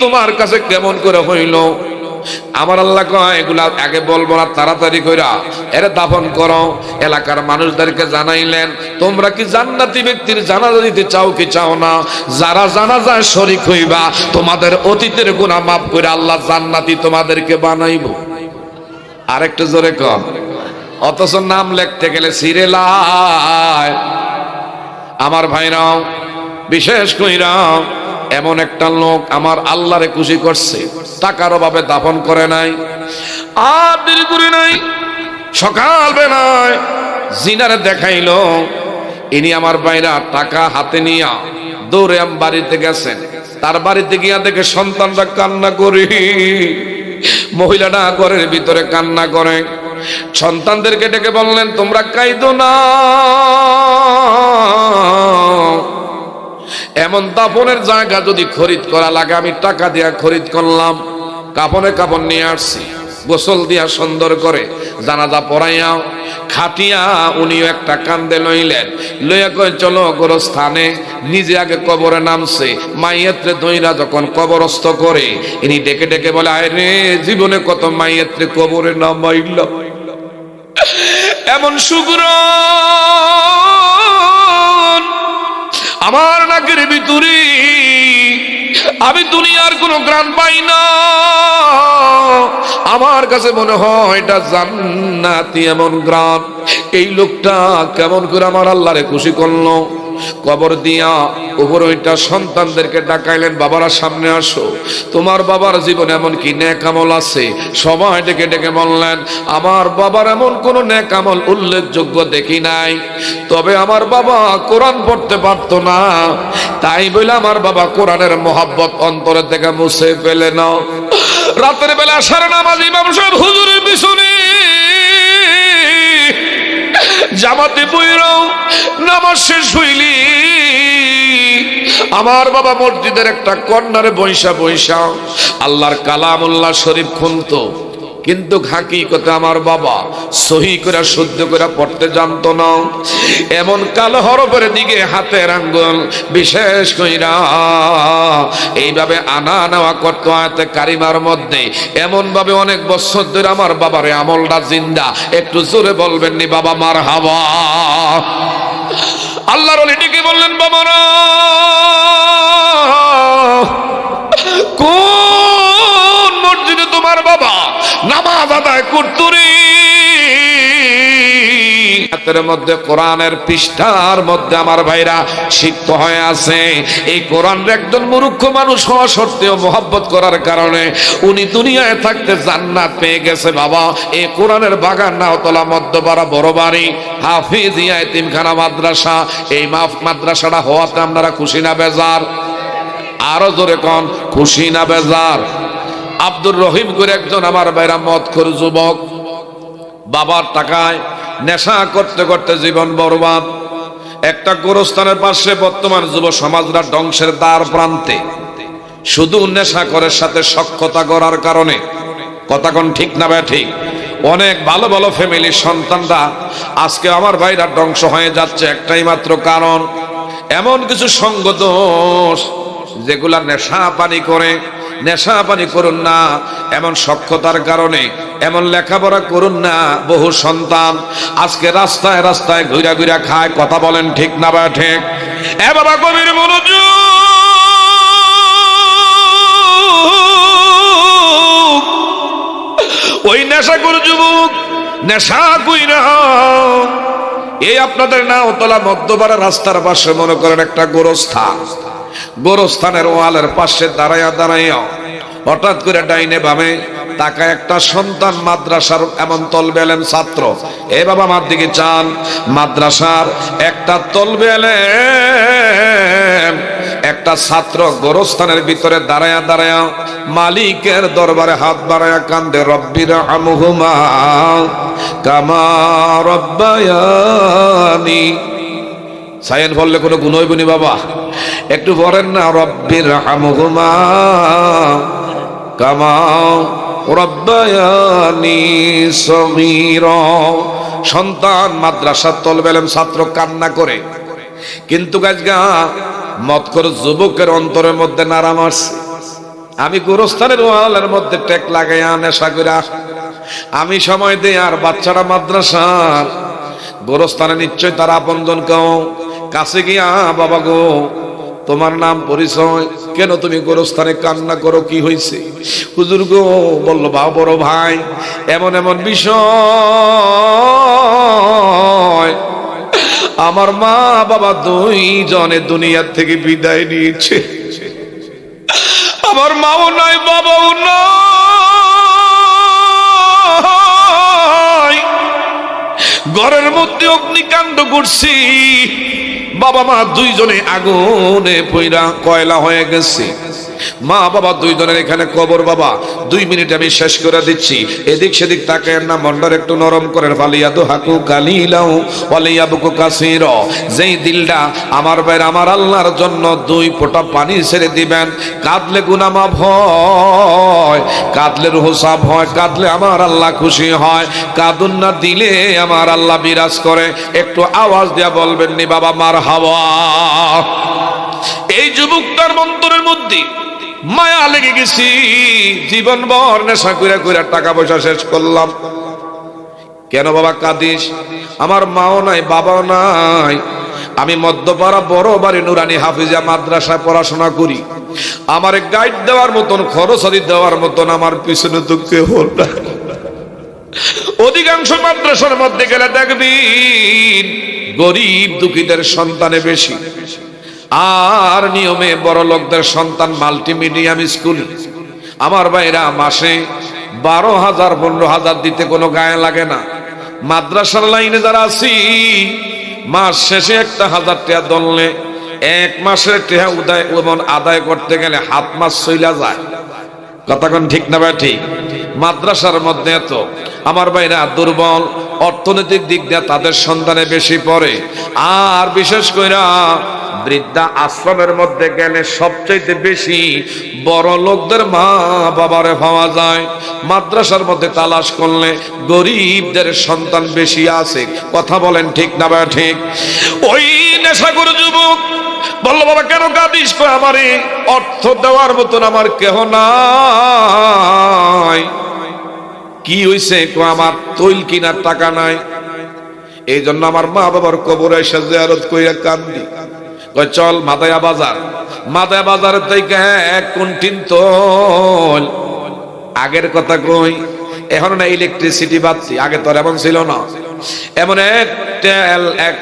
তোমার কাছে কেমন করে হইল? আমার আল্লাহ কয়, এগুলা আগে বলবো না, তাড়াতাড়ি কইরা এর দাফন করো। এলাকার মানুষদেরকে জানাইলেন, তোমরা কি জান্নাতি ব্যক্তির জানাজা দিতে চাও কি চাও না? যারা জানাজায় শরীক হইবা, তোমাদের অতীতের গুনাহ মাফ করে আল্লাহ জান্নাতি তোমাদেরকে বানাইবো। আরেকটু জোরে কর। অথচ নাম লিখতে গেলে সিরেলায়। আমার ভাইরাও, বিশেষ কইরা এমন একটা লোক আমার আল্লাহরে খুশি করছে, টাকার অভাবে দাফন করে নাই, আর দেরি করে নাই। সকাল বেলায় জিনারে দেখাইলো। ইনি আমার ভাইরা টাকা হাতে নিয়া দৌড়ে বাড়িতে গেছেন। তার বাড়িতে গিয়া দেখে সন্তানরা কান্না করে, মহিলাটা ঘরের ভিতরে কান্না করে। সন্তানদেরকে ডেকে বললেন, তোমরা কাইদো না, এমন দাফনের জায়গা যদি খরিদ করা লাগে, আমি টাকা দিয়া খরিদ করলাম, কাপন নিয়ে আসছি, গোসল দিয়া সুন্দর করে জানাজা পড়াইয়া খাটিয়া উনিও একটা কান্দে লইলেন। লইয়া কই, চলো গোরস্থানে। নিজে আগে কবরে নামছে, মাইয়াত্রে দইরা যখন কবরস্থ করে, ইনি ডেকে ডেকে বলে, আয় রে, জীবনে কত মাইয়াত্রে কবরে নামাইলাম, এমন সুগ্র আমার নাকের ভিতরে, আমি দুনিয়ার কোনো গ্রাণ পাই না। আমার কাছে মনে হয় এটা জান্নাতি এমন গ্রাণ। এই লোকটা কেমন করে আমার আল্লাহরে খুশি করলো। কবর দিয়া উপর ওইটা সন্তানদেরকে ডাকাইলেন, বাবারা সামনে আসো, তোমার বাবার জীবনে এমন কি নেক আমল আছে? সবাই ডেকে ডেকে বললেন, আমার বাবার এমন কোন নেক আমল উল্লেখযোগ্য দেখি নাই, তবে আমার বাবা কোরআন পড়তে পারতো না, তাই বলে আমার বাবা কোরআনের মোহাব্বত অন্তরে থেকে মুছে ফেলে নাও। রাতের বেলা সারা নামাজ ইমাম সাহেব হুজুরের পিছনে জামাতে বইরাও নামাজ শেষ হইলি আমার বাবা মসজিদের একটা কর্নারে বৈশা বৈশা আল্লাহর কালামুল্লাহ শরীফ খুনতো, কিন্তু হাকিকতে আমার বাবা সহি করে শুদ্ধ করে পড়তে জানতো না। এমন কালো হরফের দিকে হাতের আঙ্গুল বিশেষ কইরা এইভাবে আনা নেওয়া করতো আয়াতে কারিমার মধ্যে, এমন ভাবে অনেক বছর ধরে আমার বাবার আমলটা জিন্দা। একটু জোরে বলবেন নি বাবা মারহাবা। আল্লাহর ওলি ডেকে বললেন, বাবারা কোন মসজিদে তোমার বাবা নামাজ আদায় করতো রে? হাতের মধ্যে কোরআনের পৃষ্ঠার মধ্যে আমার ভাইরা সিক্ত হয়ে আছে। এই কোরআনের একজন মূর্খ মানুষ হওয়া সত্ত্বেও মোহাব্বত করার কারণে উনি দুনিয়ায় থাকতে জান্নাত পেয়ে গেছে। বাবা এই কোরআনের বাগান নাওতলা মধ্যপাড়া বড় বাড়ি হাফিজিয়া এতিমখানা মাদ্রাসা, এই মাদ্রাসাটা হওয়াতে আপনারা খুশি না বেজার? আরো জোরে কোন খুশি না বেজার? আব্দুর রহিম করে একজন আমার ভাইরা মদখোর যুবক, বাবার টাকায় নেশা করতে করতে জীবন বরবাদ। একটা গোরস্থানের পাশে বর্তমান যুব সমাজরা ধ্বংসের দ্বার প্রান্তে, শুধু নেশা করার সাথে সক্ষতা করার কারণে। কথা কোন ঠিক না ভাই? ঠিক। অনেক ভালো ভালো ফ্যামিলির সন্তানরা আজকে আমার ভাইরা ধ্বংস হয়ে যাচ্ছে একটাই মাত্র কারণ, এমন কিছু সঙ্গ দোষ যেগুলা নেশা পানি করে। নেশা পানি করুন না এমন সক্ষতার কারণে, এমন লেখাপড়া করুন না বহু সন্তান আজকে রাস্তায় রাস্তায় ঘুরা ঘুরা খায়। কথা বলেন ঠিক না বা ঠিক? এ বাবা কবির মনোযোগ, ওই নেশা করে যুবক নেশা কইরা এই আপনাদের নাওতলা মধ্যপাড়া রাস্তার পাশে মনে করেন একটা গোরস্থান, গোরস্থানের ওয়ালের পাশে দাঁড়াইয়া দাঁড়াইয়া হঠাৎ করে ডাইনে বামে তাকায় একটা সন্তান মাদ্রাসার এমন তলবে এলেম ছাত্র। এ বাবা আমার দিকে চান, মাদ্রাসার একটা তলবে এলেম একটা ছাত্র গোরস্থানের ভিতরে দাঁড়ায়া দাঁড়ায়া মালিকের দরবারে হাত বাড়ায়া কান্দে, রব্বির হামহুমা কামা রব্বায়ানি। সাইন বললে কোনো গুণ হইব নি বাবা? একটু বলেন না, রব্বির হামহুমা কামা রব্বায়ানি সগীরা। সন্তান মাদ্রাসার তলবে এলেম ছাত্র কান্না করে, কিন্তু গাছগা মদখোর যুবকের অন্তরের মধ্যে নারাম আসছে। আমি গোরস্থানের ওয়ালের মধ্যে টেক লাগাইয়া নেশা কইরা আমি সময় দেই, আর বাচ্চারা মাদ্রাসার গোরস্থানে নিশ্চয় তারা আপনজন কেউ কাছে গিয়া, বাবা গো তোমার নাম পরিচয়, কেন তুমি গোরস্থানে কান্না করো, কি হয়েছে? হুজুর গো বলল, বা বড় ভাই এমন এমন বিষয়, আমার মা বাবা দুইজনে দুনিয়ার থেকে বিদায় নিয়েছে, আমার মাও নাই বাবাও নাই, ঘরের মধ্যে অগ্নিকাণ্ড করছি, বাবা মা দুইজনে আগুনে পইরা কয়লা হয়ে গেছে। মা বাবা দুইজনের এখানে কবর। বাবা 2 মিনিট আমি শেষ করে দিচ্ছি, এদিক সেদিক তাকায় না, মন্ডর একটু নরম করে। ফালিয়াদু হাকু কালিলাও ওয়ালিয়াবকু কাসীর। যেই দিলটা আমার ভাইয়ের আমার আল্লাহর জন্য 2 ফোঁটা পানি ছেড়ে দিবেন, কাঁদলে গুনাহ মাফ হয়, কাঁদলে রূহ সাফ হয়, কাঁদলে আমার আল্লাহ খুশি হয়। কাঁদুন না দিলে আমার আল্লাহ বিরাজ করে। একটু আওয়াজ দিয়া বলবেন নি বাবা মারহাবা। এই যুবকটার অন্তরের মধ্যে মায়া লেগে গেছি, জীবন ভর নেশা কইরা কইরা টাকা পয়সা শেষ করলাম। কেন বাবা কাঁদিস? আমার মাও নাই বাবাও নাই, আমি মধ্যপাড়া বড় বাড়ি নুরানি হাফিজা মাদ্রাসায় পড়াশোনা করি, আমার গাইড দেওয়ার মতন খরচ আদি দেওয়ার মতন আমার পিছনে তো কেউ নাই। অধিকাংশ মাদ্রাসার মধ্যে গেলে দেখবেন গরিব দুঃখীদের সন্তানে বেশি। আর নিয়মে বড় লোকদের সন্তান মাল্টিমিডিয়াম স্কুল। আমার ভাইরা মাসে 12,000 15,000 দিতে কোনো গায়ে লাগে না। মাদ্রাসার লাইনে যারা আছি মাস শেষে 1,000 টাকা দললে 1 মাসের টাকা আদায় করতে গেলে হাত মাস চইলা যায়। কথা কোন ঠিক না ভাই? ঠিক। মাদ্রাসার মধ্যে এত আমার ভাইরা দুর্বল অর্থনৈতিক দিক দিয়ে তাদের সন্তানে বেশি পড়ে। আর বিশেষ করে বৃদ্ধা আশ্রমের মধ্যে গেলে সবচাইতে বেশি বড় লোকদের মা বাবারে পাওয়া যায়। মাদ্রাসার মধ্যে তালাশ করলে গরিবদের সন্তান বেশি আছে। কথা বলেন ঠিক না ভাই? ঠিক। ওই নেশাখোর যুবক বললো, বাবা কেন কাঁদিস? কয় আমারে অর্থ দেওয়ার মতন আমার কেহ নাই। কি হইছে? কয় আমার তৈল কিনার টাকা নাই, এই জন্য আমার মা বাবার কবরে এসে জিয়ারত কইরা কান্দি। কয় চল মাদায়া বাজার। মাদায়া বাজারের থেকে 1 কুইন্টাল তৈল। আগের কথা কই, এখন না ইলেকট্রিসিটি বাড়ছি, আগে তো এমন ছিল না। এমন 1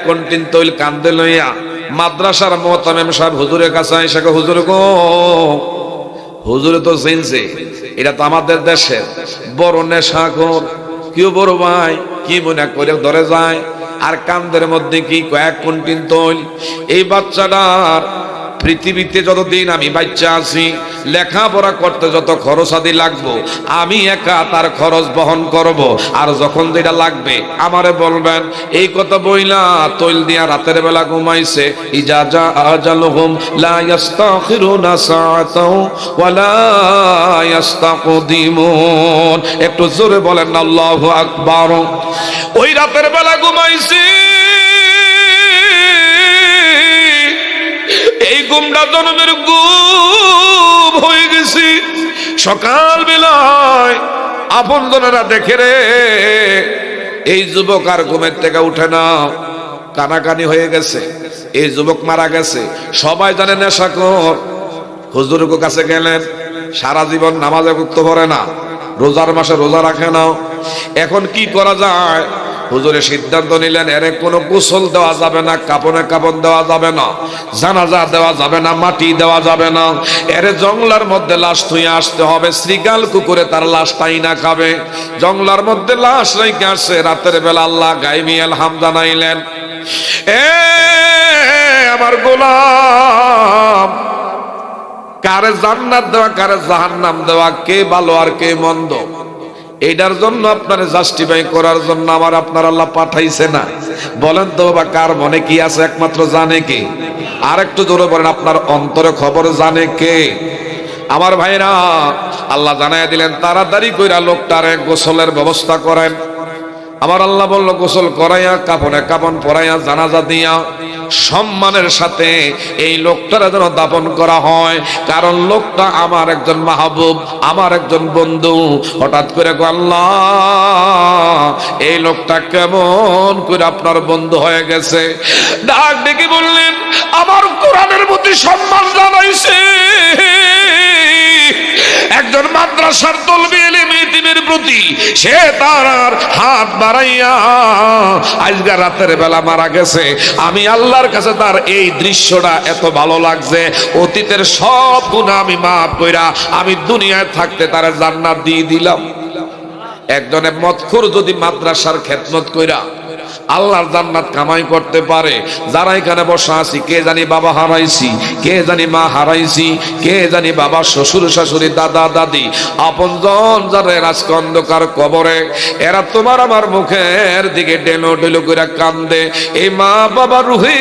কুইন্টাল তৈল কান্দে লইয়া মাদ্রাসার মোহতামিম সাহেব হুজুরের কাছে এসে কয়, হুজুর গো, হুজুরে তো চিনছে, এটা তো আমাদের দেশের বড় নেশাখোর। কেউ বড় ভাই কি মনে করে ধরে যায় আর কান্দের মধ্যে কি 1 কুইন্টাল তৈল। এই বাচ্চাটার পৃথিবীতে যতদিন আমি বাচ্চা আছি লেখাপড়া করতে যত খরচ আদি লাগবো আমি একা তার খরচ বহন করব। আর যখন যেটা লাগবে আমারে বলবেন। এই কথা বইলা তৈল দিয়া রাতের বেলা ঘুমাইছে। ইজা জা আজালুহুম লা ইস্তাখিরুনা সাআতাও ওয়া লা ইস্তাকদিমুন। একটু জোরে বলেন আল্লাহু আকবার। ওই রাতের বেলা ঘুমাইছে, এই ঘুমটা জন্মের ঘুম হয়ে গেছি। সকাল বেলায় আপন জনেরা দেখে রে এই যুবক আর ঘুমের থেকে উঠে না, কানাকানি হয়ে গেছে, এই যুবক মারা গেছে। সবাই জানে নেশাখোর। হুজুরের কাছে গেলেন, সারা জীবন নামাজে করতে পারে না, রোজার মাসে রোজা রাখে না। এখন কি করা যায়? হুজুরে সিদ্ধান্ত নিলেন, এরে কোনো গোসল দেওয়া যাবে না, কাপড়ে কাপড় দেওয়া যাবে না, জানাজা দেওয়া যাবে না, মাটি দেওয়া যাবে না। এরে জঙ্গলার মধ্যে লাশ থুয়ে আসতে হবে। শ্রীগাল কুকুরে তার লাশটাই না খাবে। জঙ্গলার মধ্যে লাশ রেখে আসছে। রাতের বেলা আল্লাহ গায়বী ইলহাম জানাইলেন, এ আমার গোলাম, কারে জান্নাত দেওয়া কারে জাহান্নাম দেওয়া, কে ভালো আর কে মন্দ, এইটার জন্য আপনার জাস্টিফাই করার জন্য আমার আপনার আল্লাহ পাঠাইছে না। বলেন তো বাবা, কার মনে কি আছে একমাত্র জানে কে? আর একটু জোরে বলেন, আপনার অন্তরে খবর জানে কে? আমার ভাইরা, আল্লাহ জানাইয়া দিলেন তাড়াতাড়ি কইরা লোকটারে গোসলের ব্যবস্থা করেন। আমার আল্লাহ বলল গোসল করাইয়া কাপড়ে কাপড় পরাইয়া জানাজা দিয়া সম্মানের সাথে এই লোকটার যেন দাফন করা হয়। কারণ লোকটা আমার একজন মাহবুব, আমার একজন বন্ধু। হঠাৎ করে আল্লাহ, এই লোকটা কেমন করে আপনার বন্ধু হয়ে গেছে? ডাক ডেকে বললেন, আমার কোরআনের প্রতি সম্মান জানাইছে, একজন মাদ্রাসার তলবি ইলম ইতিমের প্রতি সে তার হাত বাড়াইয়া আজকে রাতের বেলা মারা গেছে। আমি আল্লাহর কাছে তার এই দৃশ্যটা এত ভালো লাগছে, অতীতের সব গুনাহ আমি মাফ কইরা আমি দুনিয়ায় থাকতে তার জান্নাত দিয়ে দিলাম। একজনে মদখোর যদি মাদ্রাসার খেদমত কইরা আল্লাহর জান্নাত কামাই করতে পারে, যারা এখানে বসা আছি, কে জানি বাবা হারাইছি, কে জানি মা হারাইছি, কে জানি বাবা শ্বশুর শাশুড়ি দাদা দাদি আপনজন যারা আজকে অন্ধকার কবরে, এরা তোমার আমার মুখের দিকে ডেলো ডেলো করে কান্দে। এই মা বাবা রুহি